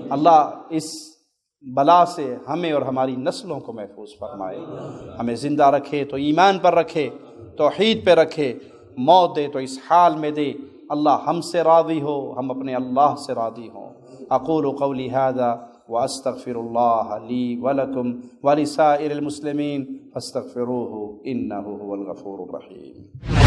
اللہ اس بلا سے ہمیں اور ہماری نسلوں کو محفوظ فرمائے، ہمیں زندہ رکھے تو ایمان پر رکھے، توحید پہ رکھے، موت دے تو اس حال میں دے اللہ ہم سے راضی ہو، ہم اپنے اللہ سے راضی ہوں۔ اقول قولی ھذا واستغفر اللہ لی ولکم ولسائر المسلمین فاستغفروہ انہ هو الغفور الرحیم۔